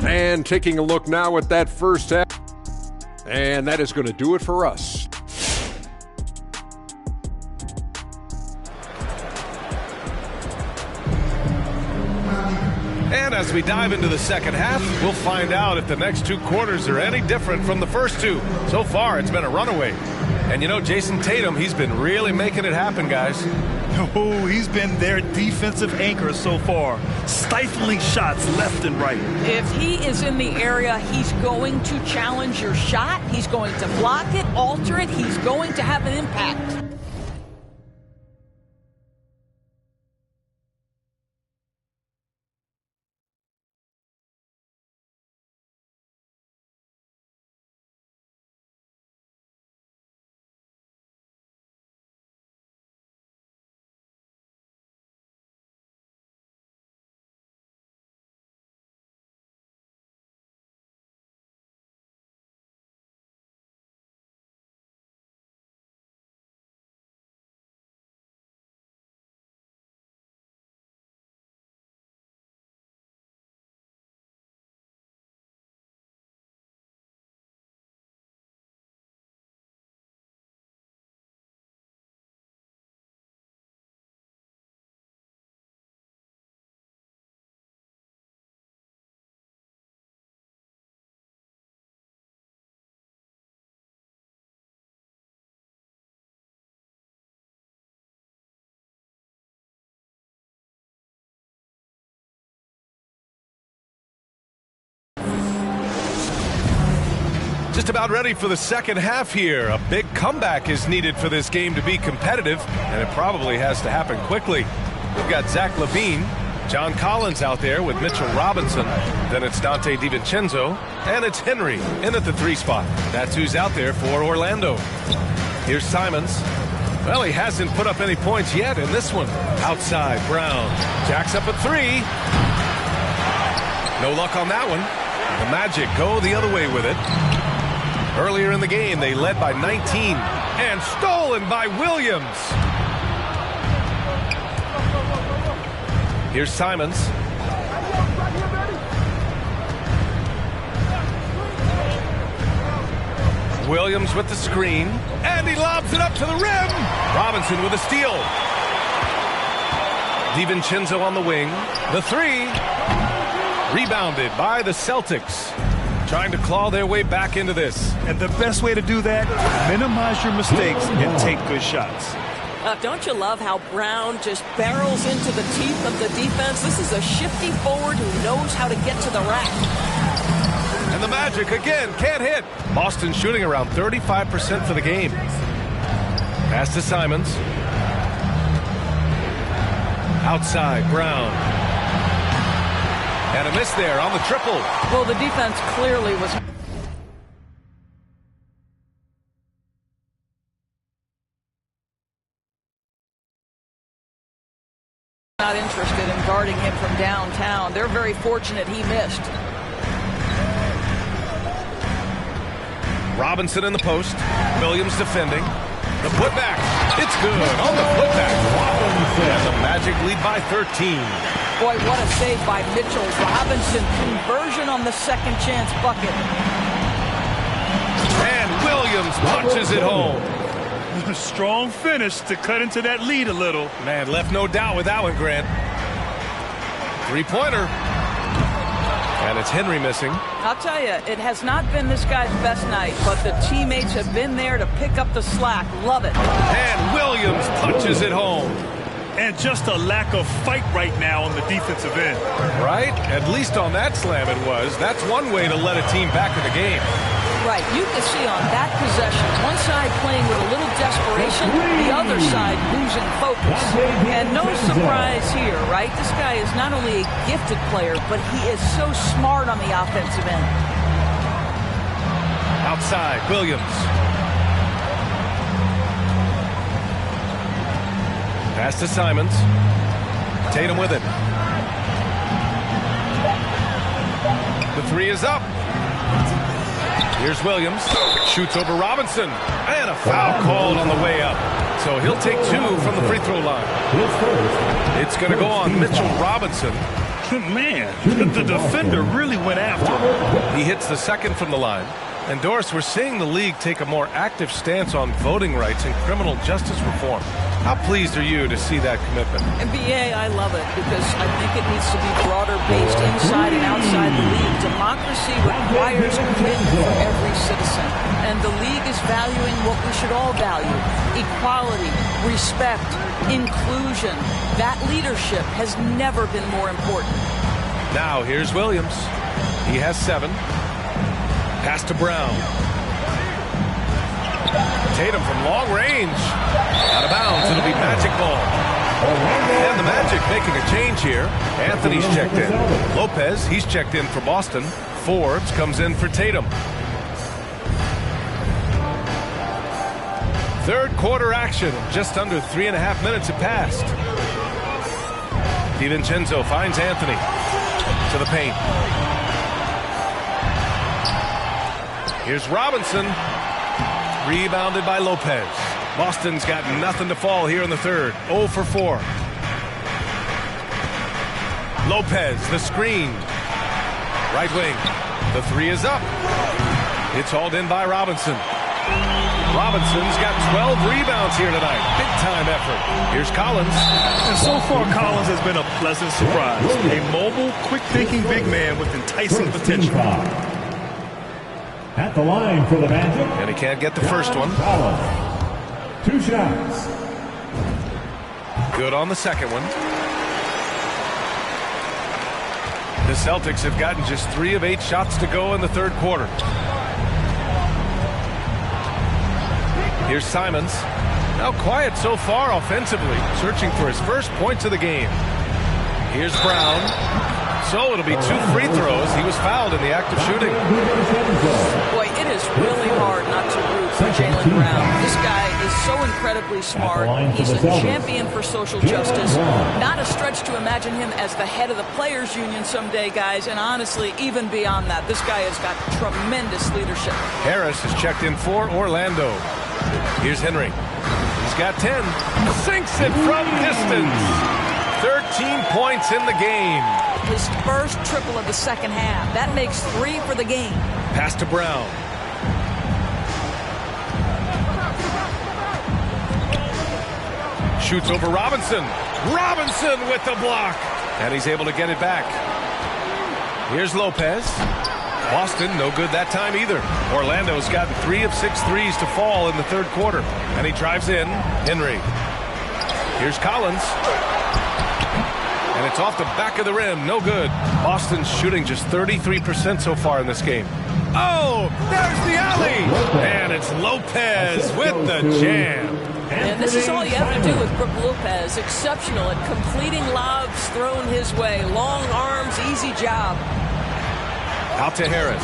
And taking a look now at that first half. And that is going to do it for us. And as we dive into the second half, we'll find out if the next 2 quarters are any different from the first 2. So far, it's been a runaway. And you know, Jason Tatum, he's been really making it happen, guys. Oh, he's been their defensive anchor so far, stifling shots left and right. If he is in the area, he's going to challenge your shot. He's going to block it, alter it. He's going to have an impact. Just about ready for the second half here. A big comeback is needed for this game to be competitive, and it probably has to happen quickly. We've got Zach LaVine, John Collins out there with Mitchell Robinson. Then it's Donte DiVincenzo, and it's Henry in at the 3 spot. That's who's out there for Orlando. Here's Simons. Well, he hasn't put up any points yet in this one. Outside, Brown. Jacks up a 3. No luck on that one. The Magic go the other way with it. Earlier in the game, they led by 19. And stolen by Williams. Here's Simons. Williams with the screen. And he lobs it up to the rim. Robinson with a steal. DiVincenzo on the wing. The 3. Rebounded by the Celtics. Trying to claw their way back into this. And the best way to do that, minimize your mistakes and take good shots. Don't you love how Brown just barrels into the teeth of the defense? This is a shifty forward who knows how to get to the rack. And the Magic again can't hit. Boston shooting around 35% for the game. Pass to Simons. Outside, Brown. And a miss there on the triple. Well, the defense clearly was not interested in guarding him from downtown. They're very fortunate he missed. Robinson in the post. Williams defending. The putback. It's good on the putback. And the Magic lead by 13. Boy, what a save by Mitchell Robinson. Conversion on the second chance bucket. And Williams punches it home. A strong finish to cut into that lead a little. Man, left no doubt with that one, Grant. 3-pointer. And it's Henry missing. I'll tell you, it has not been this guy's best night, but the teammates have been there to pick up the slack. Love it. And Williams punches it home. And just a lack of fight right now on the defensive end. Right? At least on that slam it was. That's one way to let a team back in the game. Right. You can see on that possession, one side playing with a little desperation, the other side losing focus. And no surprise here, right? This guy is not only a gifted player, but he is so smart on the offensive end. Outside, Williams. Pass to Simons. Tatum with it. The 3 is up. Here's Williams. Shoots over Robinson. And a foul called on the way up. So he'll take 2 from the free throw line. It's going to go on Mitchell Robinson. Man, the defender really went after him. He hits the second from the line. And Doris, we're seeing the league take a more active stance on voting rights and criminal justice reform. How pleased are you to see that commitment? And BA, I love it because I think it needs to be broader based inside and outside the league. Democracy requires commitment from every citizen. And the league is valuing what we should all value. Equality, respect, inclusion. That leadership has never been more important. Now here's Williams. He has 7. Pass to Brown. Tatum from long range. Out of bounds. It'll be Magic ball. And the Magic making a change here. Anthony's checked in. Lopez, he's checked in for Boston. Forbes comes in for Tatum. Third quarter action. Just under 3.5 minutes have passed. DiVincenzo finds Anthony. To the paint. Here's Robinson. Rebounded by Lopez. Boston's got nothing to fall here in the third. 0 for 4. Lopez, the screen. Right wing. The 3 is up. It's hauled in by Robinson. Robinson's got 12 rebounds here tonight. Big time effort. Here's Collins. And so far, Collins has been a pleasant surprise. A mobile, quick-thinking big man with enticing potential. At the line for the Magic. And he can't get the first one. 2 shots. Good on the second one. The Celtics have gotten just 3 of 8 shots to go in the third quarter. Here's Simons. Now quiet so far offensively, searching for his first points of the game. Here's Brown. So it'll be 2 free throws. He was fouled in the act of shooting. Boy, it is really hard not to root for Jaylen Brown. This guy is so incredibly smart. He's a champion for social justice. Not a stretch to imagine him as the head of the Players Union someday, guys. And honestly, even beyond that, this guy has got tremendous leadership. Harris has checked in for Orlando. Here's Henry. He's got 10. Sinks it from distance. 13 points in the game. His first triple of the second half. That makes 3 for the game. Pass to Brown. Shoots over Robinson. Robinson with the block. And he's able to get it back. Here's Lopez. Boston, no good that time either. Orlando's gotten 3 of 6 threes to fall in the third quarter. And he drives in. Henry. Here's Collins. And it's off the back of the rim. No good. Boston's shooting just 33% so far in this game. Oh, there's the alley. And it's Lopez with the jam. And this is all you have to do with Brook Lopez. Exceptional at completing lobs thrown his way. Long arms, easy job. Out to Harris.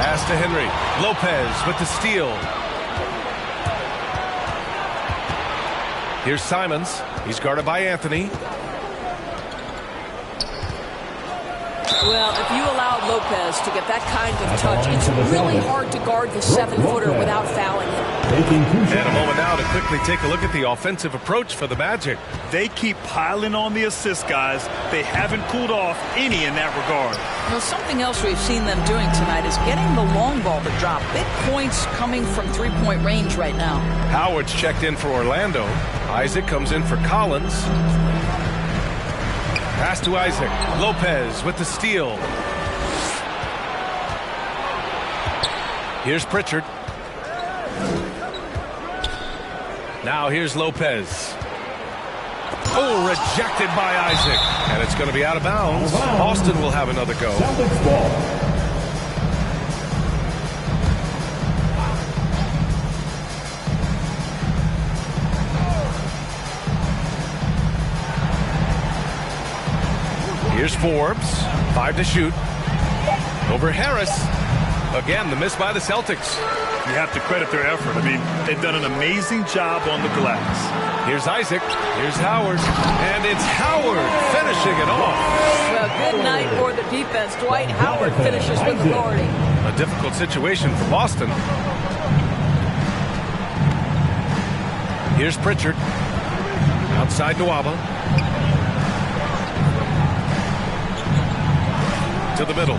Pass to Henry. Lopez with the steal. Here's Simons. He's guarded by Anthony. Well, if you allow Lopez to get that kind of touch, it's really hard to guard the 7-footer without fouling him. And a moment now to quickly take a look at the offensive approach for the Magic. They keep piling on the assist, guys. They haven't cooled off any in that regard. Now, something else we've seen them doing tonight is getting the long ball to drop. Big points coming from three-point range right now. Howard's checked in for Orlando. Isaac comes in for Collins. Pass to Isaac. Lopez with the steal. Here's Pritchard. Now here's Lopez. Oh, rejected by Isaac. And it's going to be out of bounds. Boston will have another go. Here's Forbes. 5 to shoot. Over Harris. Again, the miss by the Celtics. You have to credit their effort. I mean, they've done an amazing job on the glass. Here's Isaac. Here's Howard. And it's Howard finishing it off. Well, good night for the defense. Dwight Howard finishes with authority. A difficult situation for Boston. Here's Pritchard. Outside Nwaba. To the middle.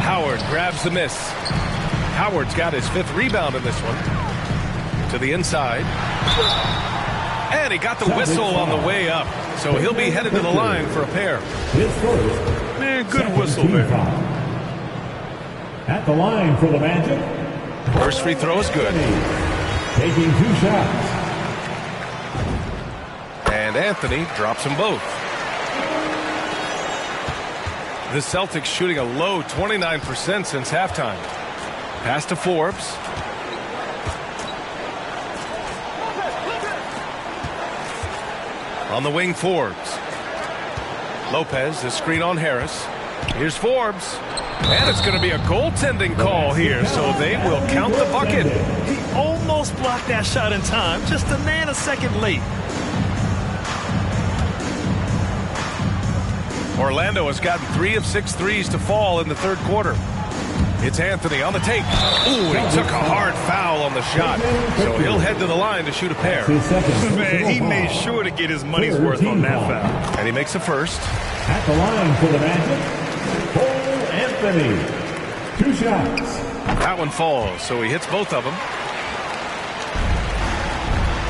Howard grabs the miss. Howard's got his 5th rebound in this one. To the inside. And he got the whistle on the way up. So he'll be headed to the line for a pair. Man, good whistle there. At the line for the Magic. First free throw is good. Taking 2 shots. And Anthony drops them both. The Celtics shooting a low 29% since halftime. Pass to Forbes. On the wing, Forbes. Lopez, the screen on Harris. Here's Forbes. And it's going to be a goaltending call here, so they will count the bucket. He almost blocked that shot in time, just a nanosecond late. Orlando has gotten 3 of 6 threes to fall in the third quarter. It's Anthony on the take. Ooh, he took a hard foul on the shot. So he'll head to the line to shoot a pair. Man, he made sure to get his money's worth on that foul. And he makes a first. At the line for the Magic, Cole Anthony. 2 shots. That one falls, so he hits both of them.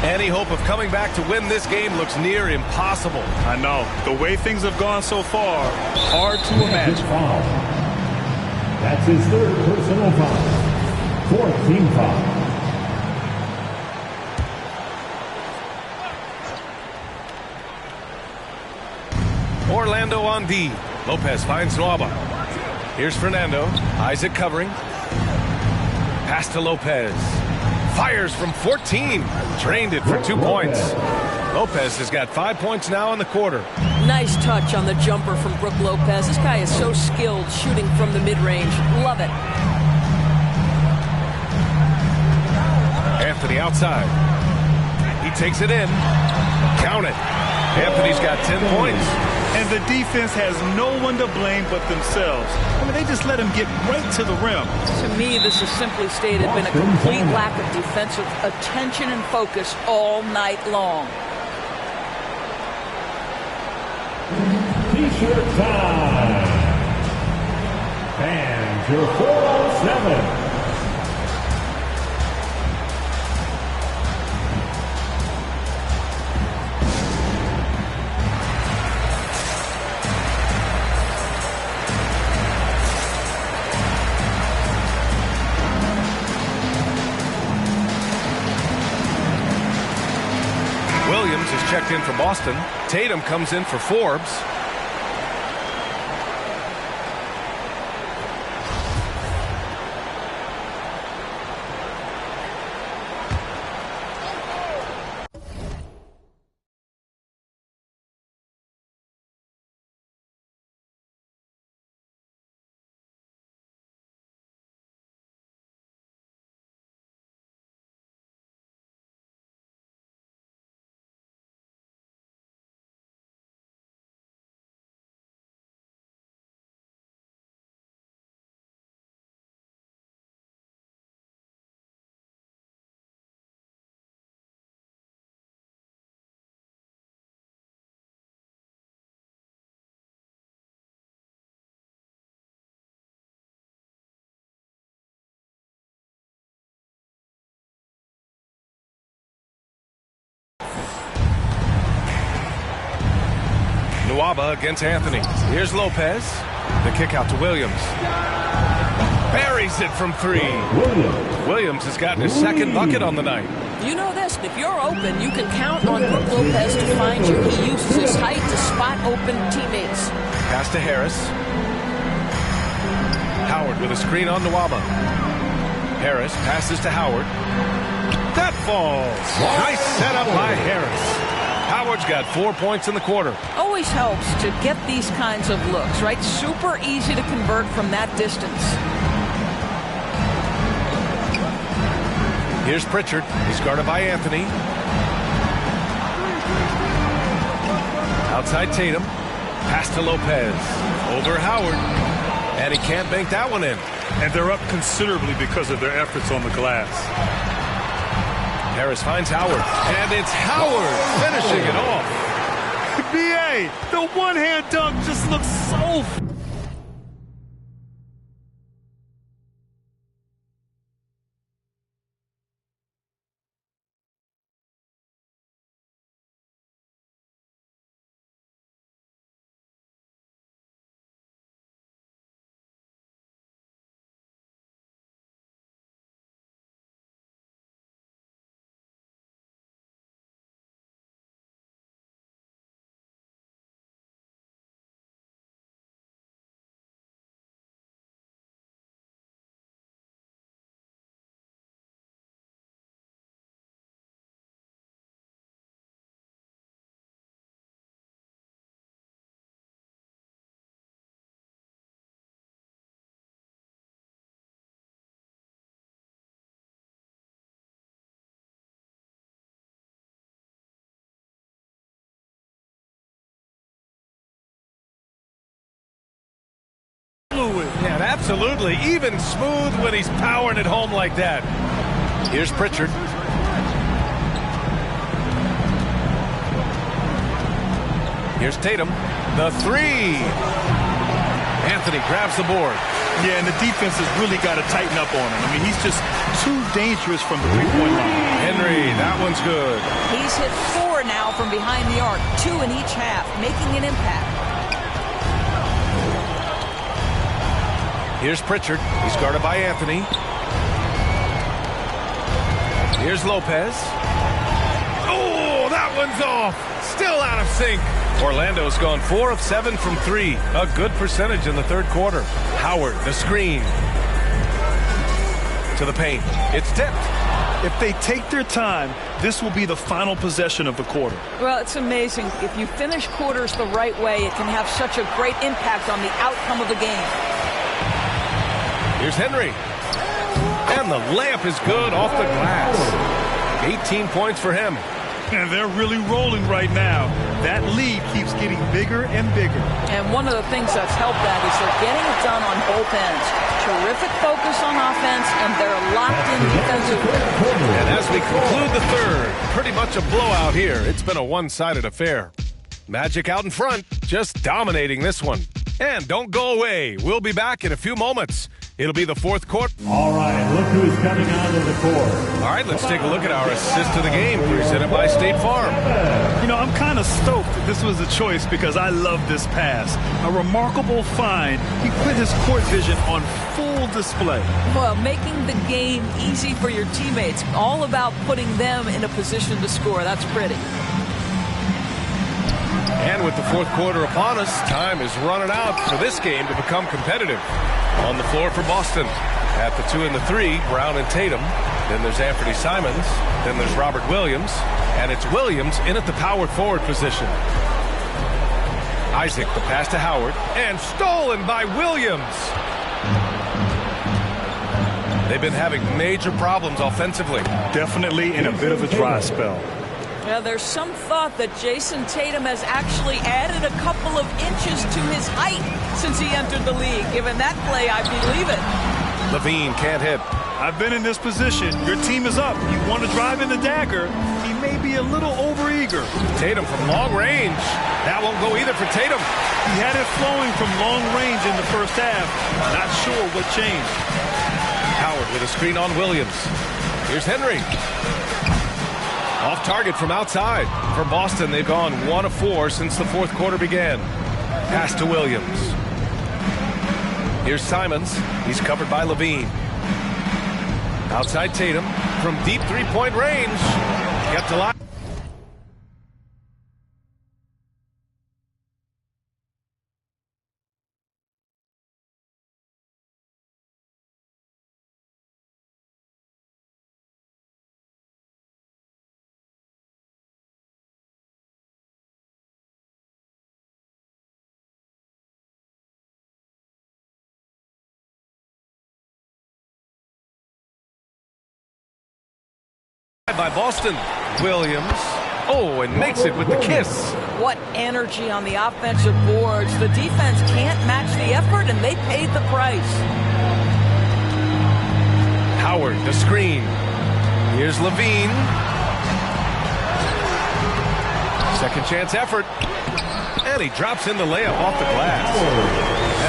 Any hope of coming back to win this game looks near impossible. I know. The way things have gone so far, hard to imagine. That's his 3rd personal foul. 4th team foul. Orlando on D. Lopez finds Nwaba. Here's Fernando. Isaac covering. Pass to Lopez. Fires from 14. Drained it for 2 points. Lopez has got 5 points now in the quarter. Nice touch on the jumper from Brook Lopez. This guy is so skilled shooting from the mid-range. Love it. Anthony outside. He takes it in. Count it. Anthony's got 10 points. And the defense has no one to blame but themselves. I mean, they just let him get right to the rim. To me, this has simply stated been a complete lack of defensive attention and focus all night long. T-shirt time. And your 407. Williams is checked in for Boston. Tatum comes in for Forbes. Nwaba against Anthony. Here's Lopez. The kick out to Williams. Buries it from 3. Williams has gotten his second bucket on the night. You know this, if you're open, you can count on Brook Lopez to find you. He uses his height to spot open teammates. Pass to Harris. Howard with a screen on Nwaba. Harris passes to Howard. That falls. Nice setup by Harris. Howard's got 4 points in the quarter. Always helps to get these kinds of looks, right? Super easy to convert from that distance. Here's Pritchard. He's guarded by Anthony. Outside Tatum. Pass to Lopez. Over Howard. And he can't bank that one in. And they're up considerably because of their efforts on the glass. Harris finds Howard, and it's Howard finishing it off. B.A., the one-hand dunk just looks so... Yeah, absolutely. Even smooth when he's powering it home like that. Here's Pritchard. Here's Tatum. The 3. Anthony grabs the board. Yeah, and the defense has really got to tighten up on him. I mean, he's just too dangerous from the three-point line. Henry, that one's good. He's hit 4 now from behind the arc, 2 in each half, making an impact. Here's Pritchard. He's guarded by Anthony. Here's Lopez. Oh, that one's off. Still out of sync. Orlando's gone 4 of 7 from 3. A good percentage in the third quarter. Howard, the screen. To the paint. It's tipped. If they take their time, this will be the final possession of the quarter. Well, it's amazing. If you finish quarters the right way, it can have such a great impact on the outcome of the game. Here's Henry. And the layup is good off the glass. 18 points for him. And they're really rolling right now. That lead keeps getting bigger and bigger. And one of the things that's helped that is they're getting it done on both ends. Terrific focus on offense, and they're locked in defensively. And as we conclude the third, pretty much a blowout here. It's been a one-sided affair. Magic out in front, just dominating this one. And don't go away. We'll be back in a few moments. It'll be the fourth quarter. All right, look who's coming onto the court. All right, let's take a look at our assist of the game presented by State Farm. You know, I'm kind of stoked that this was a choice because I love this pass. A remarkable find. He put his court vision on full display. Well, making the game easy for your teammates. All about putting them in a position to score. That's pretty. And with the fourth quarter upon us, time is running out for this game to become competitive. On the floor for Boston. At the 2 and the 3, Brown and Tatum. Then there's Anthony Simons. Then there's Robert Williams. And it's Williams in at the power forward position. Isaac, the pass to Howard. And stolen by Williams. They've been having major problems offensively. Definitely in a bit of a dry spell. Yeah, there's some thought that Jason Tatum has actually added a couple of inches to his height since he entered the league. Given that play, I believe it. Levine can't hit. I've been in this position. Your team is up. You want to drive in the dagger. He may be a little overeager. Tatum from long range. That won't go either for Tatum. He had it flowing from long range in the first half. Not sure what changed. Howard with a screen on Williams. Here's Henry. Off target from outside. For Boston, they've gone 1 of 4 since the fourth quarter began. Pass to Williams. Here's Simons. He's covered by Levine. Outside Tatum from deep three-point range. Kept alive. By Boston. Williams. Oh, and makes it with the kiss. What energy on the offensive boards. The defense can't match the effort, and they paid the price. Howard, the screen. Here's Levine. Second chance effort. And he drops in the layup off the glass.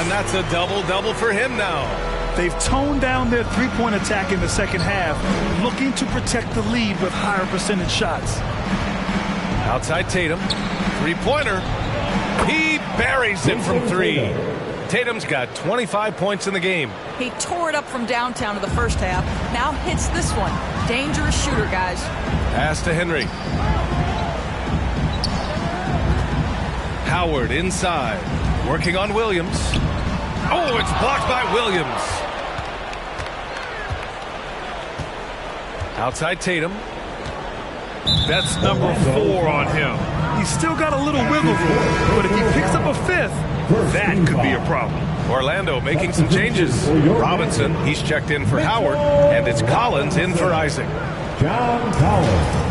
And that's a double-double for him now. They've toned down their three-point attack in the second half, looking to protect the lead with higher percentage shots. Outside Tatum. Three-pointer. He buries it from 3. Tatum's got 25 points in the game. He tore it up from downtown in the first half. Now hits this one. Dangerous shooter, guys. Pass to Henry. Howard inside. Working on Williams. Oh, it's blocked by Williams. Outside Tatum. That's number 4 on him. He's still got a little wiggle room, but if he picks up a 5th, that could be a problem. Orlando making some changes. Robinson, he's checked in for Howard, and it's Collins in for Isaac. John Collins.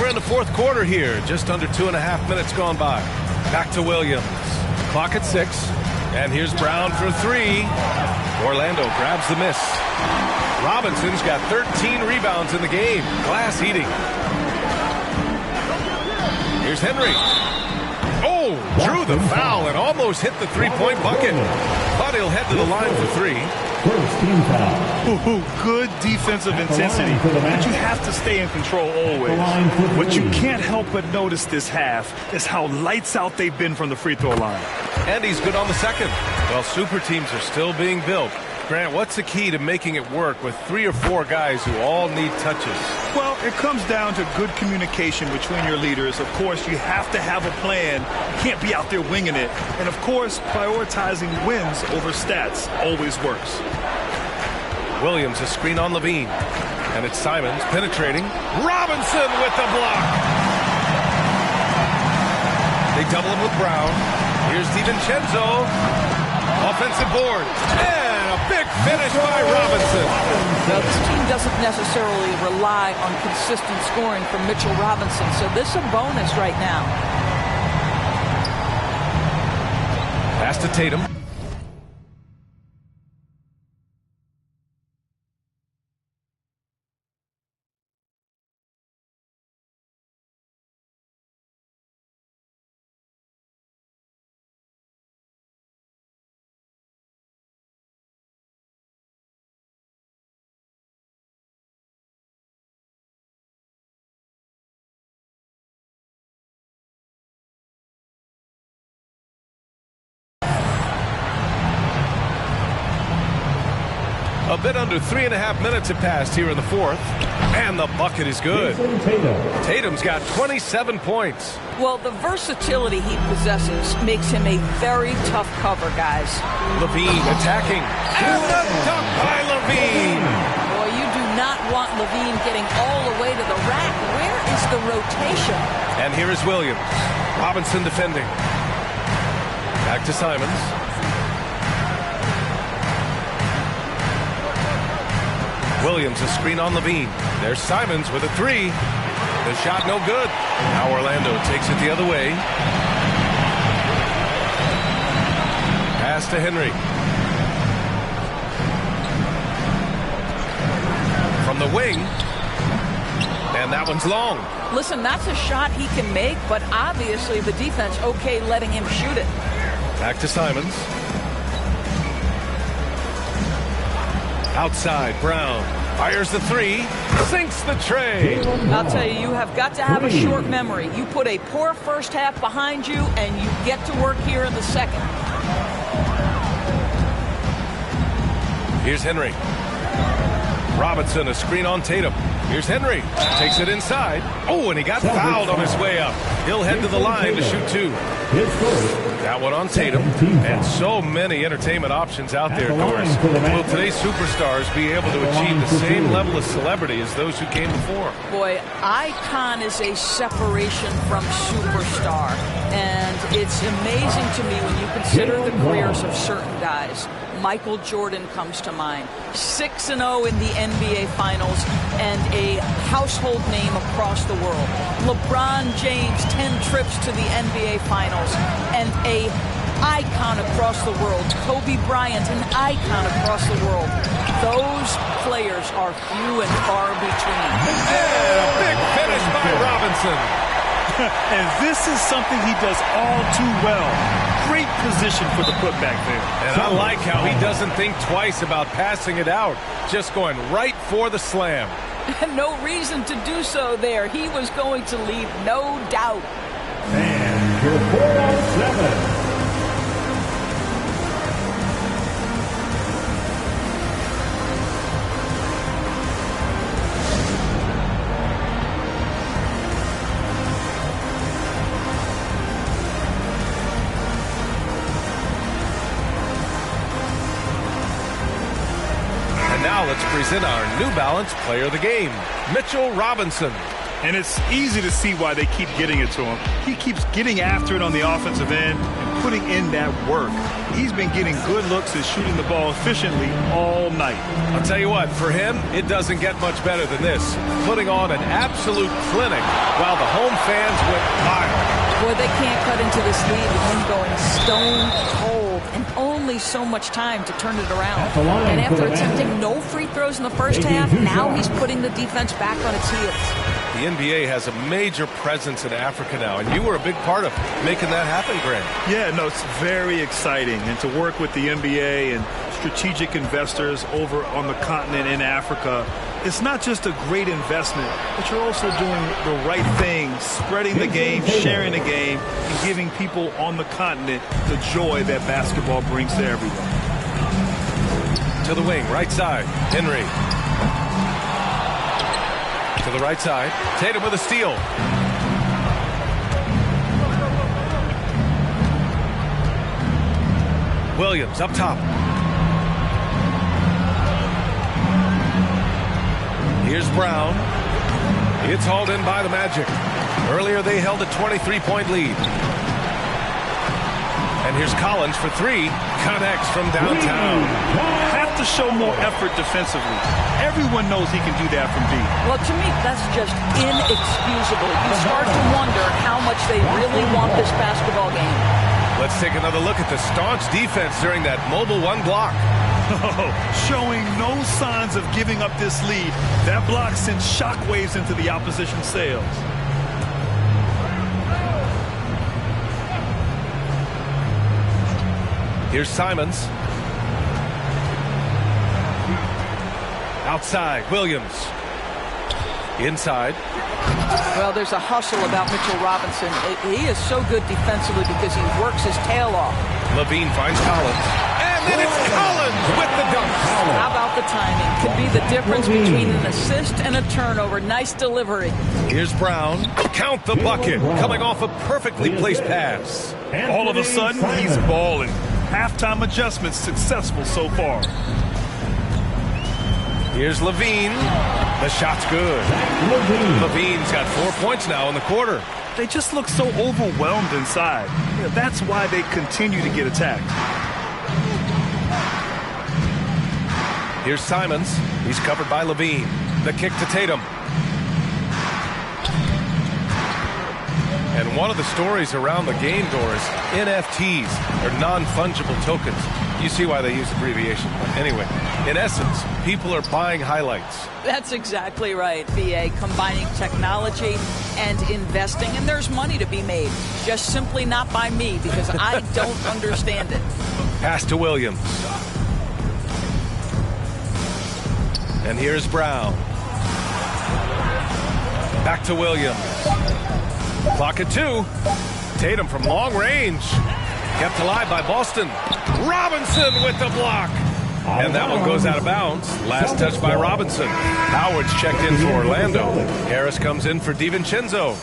We're in the fourth quarter here, just under 2.5 minutes gone by. Back to Williams. Clock at 6, and here's Brown for 3. Orlando grabs the miss. Robinson's got 13 rebounds in the game. Glass eating. Here's Henry. Oh, drew the foul and almost hit the three-point bucket. But he'll head to the line for 3. First team foul. Ooh, good defensive intensity, but you have to stay in control always. What you can't help but notice this half is how lights out they've been from the free throw line. And he's good on the second. Well, super teams are still being built. Grant, what's the key to making it work with 3 or 4 guys who all need touches? Well, it comes down to good communication between your leaders. Of course, you have to have a plan. You can't be out there winging it. And, of course, prioritizing wins over stats always works. Williams, a screen on Levine. And it's Simons penetrating. Robinson with the block. They double him with Brown. Here's DiVincenzo. Offensive board. And a big finish by Robinson. Now, this team doesn't necessarily rely on consistent scoring from Mitchell Robinson, so this is a bonus right now. Pass to Tatum. A bit under 3.5 minutes have passed here in the fourth. And the bucket is good. Tatum's got 27 points. Well, the versatility he possesses makes him a very tough cover, guys. Levine attacking. And the dunk by Levine. Boy, you do not want Levine getting all the way to the rack. Where is the rotation? And here is Williams. Robinson defending. Back to Simons. Williams, a screen on Levine. There's Simons with a three. The shot no good. Now Orlando takes it the other way. Pass to Henry. From the wing. And that one's long. Listen, that's a shot he can make, but obviously the defense okay letting him shoot it. Back to Simons. Outside, Brown fires the three, sinks the tray. I'll tell you, you have got to have a short memory. You put a poor first half behind you, and you get to work here in the second. Here's Henry. Robinson, a screen on Tatum. Here's Henry. Takes it inside. Oh, and he got fouled on his way up. He'll head to the line to shoot two. That one on Tatum. And so many entertainment options out there, Doris. Will today's superstars be able to achieve the same level of celebrity as those who came before? Boy, icon is a separation from superstar. And it's amazing to me when you consider the careers of certain guys. Michael Jordan comes to mind. 6-0 in the NBA Finals and a household name across the world. LeBron James, 10 trips to the NBA Finals and a icon across the world. Kobe Bryant, an icon across the world. Those players are few and far between. And a big finish by Robinson. And this is something he does all too well. Great position for the putback there. And I like how he doesn't think twice about passing it out. Just going right for the slam. No reason to do so there. He was going to leave no doubt. And your 4-on-7. Now let's present our New Balance player of the game, Mitchell Robinson. And it's easy to see why they keep getting it to him. He keeps getting after it on the offensive end and putting in that work. He's been getting good looks and shooting the ball efficiently all night. I'll tell you what, for him, it doesn't get much better than this. Putting on an absolute clinic while the home fans went wild. Boy, they can't cut into this lead with him going stone cold and only so much time to turn it around. And after attempting no free throws in the first half, now he's putting the defense back on its heels. The NBA has a major presence in Africa now, and you were a big part of making that happen, Grant. Yeah, no, it's very exciting. And to work with the NBA and strategic investors over on the continent in Africa, it's not just a great investment, but you're also doing the right thing, spreading the game, sharing the game, and giving people on the continent the joy that basketball brings to everyone. To the wing, right side, Henry. To the right side. Tatum with a steal. Williams up top. Here's Brown. It's hauled in by the Magic. Earlier they held a 23-point lead. And here's Collins for three. Connects from downtown. Have to show more effort defensively. Everyone knows he can do that from deep. Well, to me, that's just inexcusable. You start to wonder how much they really want this basketball game. Let's take another look at the staunch defense during that mobile one block. Showing no signs of giving up this lead. That block sends shockwaves into the opposition sails. Here's Simons. Outside, Williams. Inside. Well, there's a hustle about Mitchell Robinson. He is so good defensively because he works his tail off. Levine finds Collins. And then it's Collins with the dunk. How about the timing? Could be the difference between an assist and a turnover. Nice delivery. Here's Brown. Count the bucket. Coming off a perfectly placed pass. All of a sudden, he's balling. Halftime adjustments successful so far. Here's Levine. The shot's good. Levine's got 4 points now in the quarter. They just look so overwhelmed inside. Yeah, that's why they continue to get attacked. Here's Simons. He's covered by Levine. The kick to Tatum. And one of the stories around the game, Doris, NFTs, or non-fungible tokens. You see why they use abbreviation. Anyway, in essence, people are buying highlights. That's exactly right, VA. Combining technology and investing, and there's money to be made. Just simply not by me, because I don't understand it. Pass to Williams. And here's Brown. Back to Williams. Clock at 2. Tatum from long range. Kept alive by Boston. Robinson with the block. And that one goes out of bounds. Last touch by Robinson. Howard's checked in for Orlando. Harris comes in for DiVincenzo.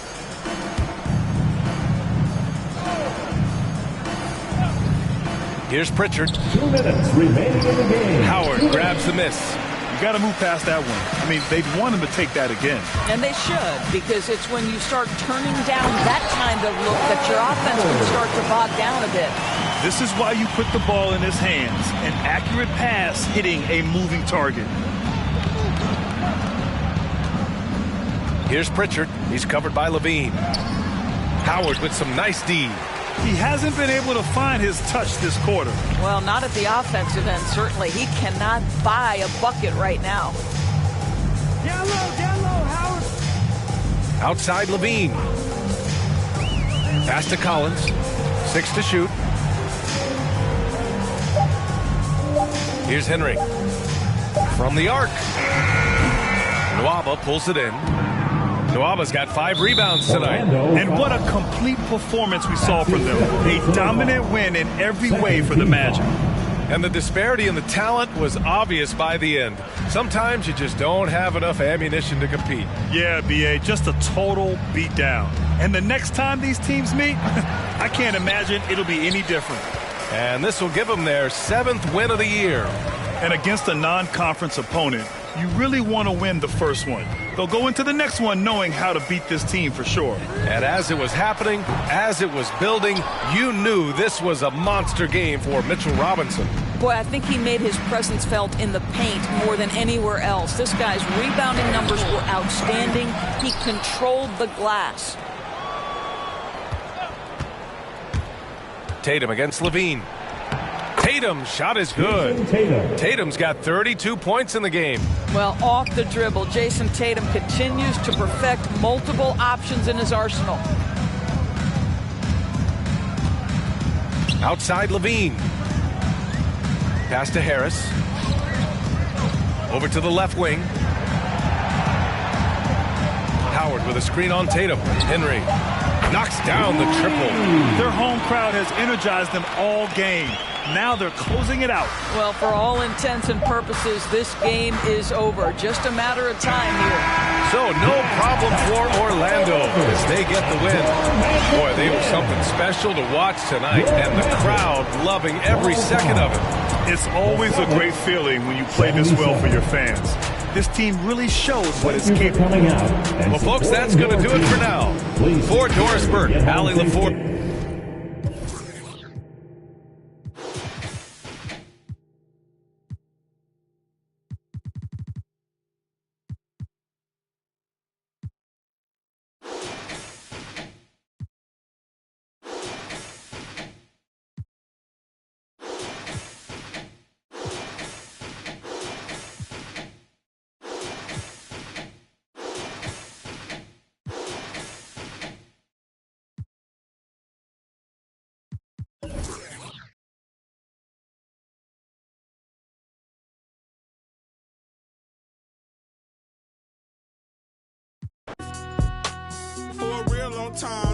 Here's Pritchard. 2 minutes remaining in the game. Howard grabs the miss. You got to move past that one. I mean, they'd want him to take that again. And they should, because it's when you start turning down that kind of look that your offense can start to bog down a bit. This is why you put the ball in his hands. An accurate pass hitting a moving target. Here's Pritchard. He's covered by Levine. Howard with some nice D. He hasn't been able to find his touch this quarter. Well, not at the offensive end, certainly. He cannot buy a bucket right now. Down low, Howard. Outside Levine. Pass to Collins. 6 to shoot. Here's Henry. From the arc. Nwaba pulls it in. Nwaba's got 5 rebounds tonight. And what a complete performance we saw from them. A dominant win in every way for the Magic. And the disparity in the talent was obvious by the end. Sometimes you just don't have enough ammunition to compete. Yeah, B.A., just a total beatdown. And the next time these teams meet, I can't imagine it'll be any different. And this will give them their 7th win of the year. And against a non-conference opponent, you really want to win the first one. They'll go into the next one knowing how to beat this team for sure. And as it was happening, as it was building, you knew this was a monster game for Mitchell Robinson. Boy, I think he made his presence felt in the paint more than anywhere else. This guy's rebounding numbers were outstanding. He controlled the glass. Tatum against Levine. Tatum's shot is good. Tatum's got 32 points in the game. Well, off the dribble, Jason Tatum continues to perfect multiple options in his arsenal. Outside Levine. Pass to Harris. Over to the left wing. Howard with a screen on Tatum. Henry knocks down the triple. Their home crowd has energized them all game. Now they're closing it out. Well, for all intents and purposes, this game is over. Just a matter of time here. So no problem for Orlando as they get the win. Boy, they were something special to watch tonight, and the crowd loving every second of it. It's always a great feeling when you play this well for your fans. This team really shows what it's capable of. Well, folks, that's going to do it for now. For Doris Burke, Allie LaForge. For a real long time.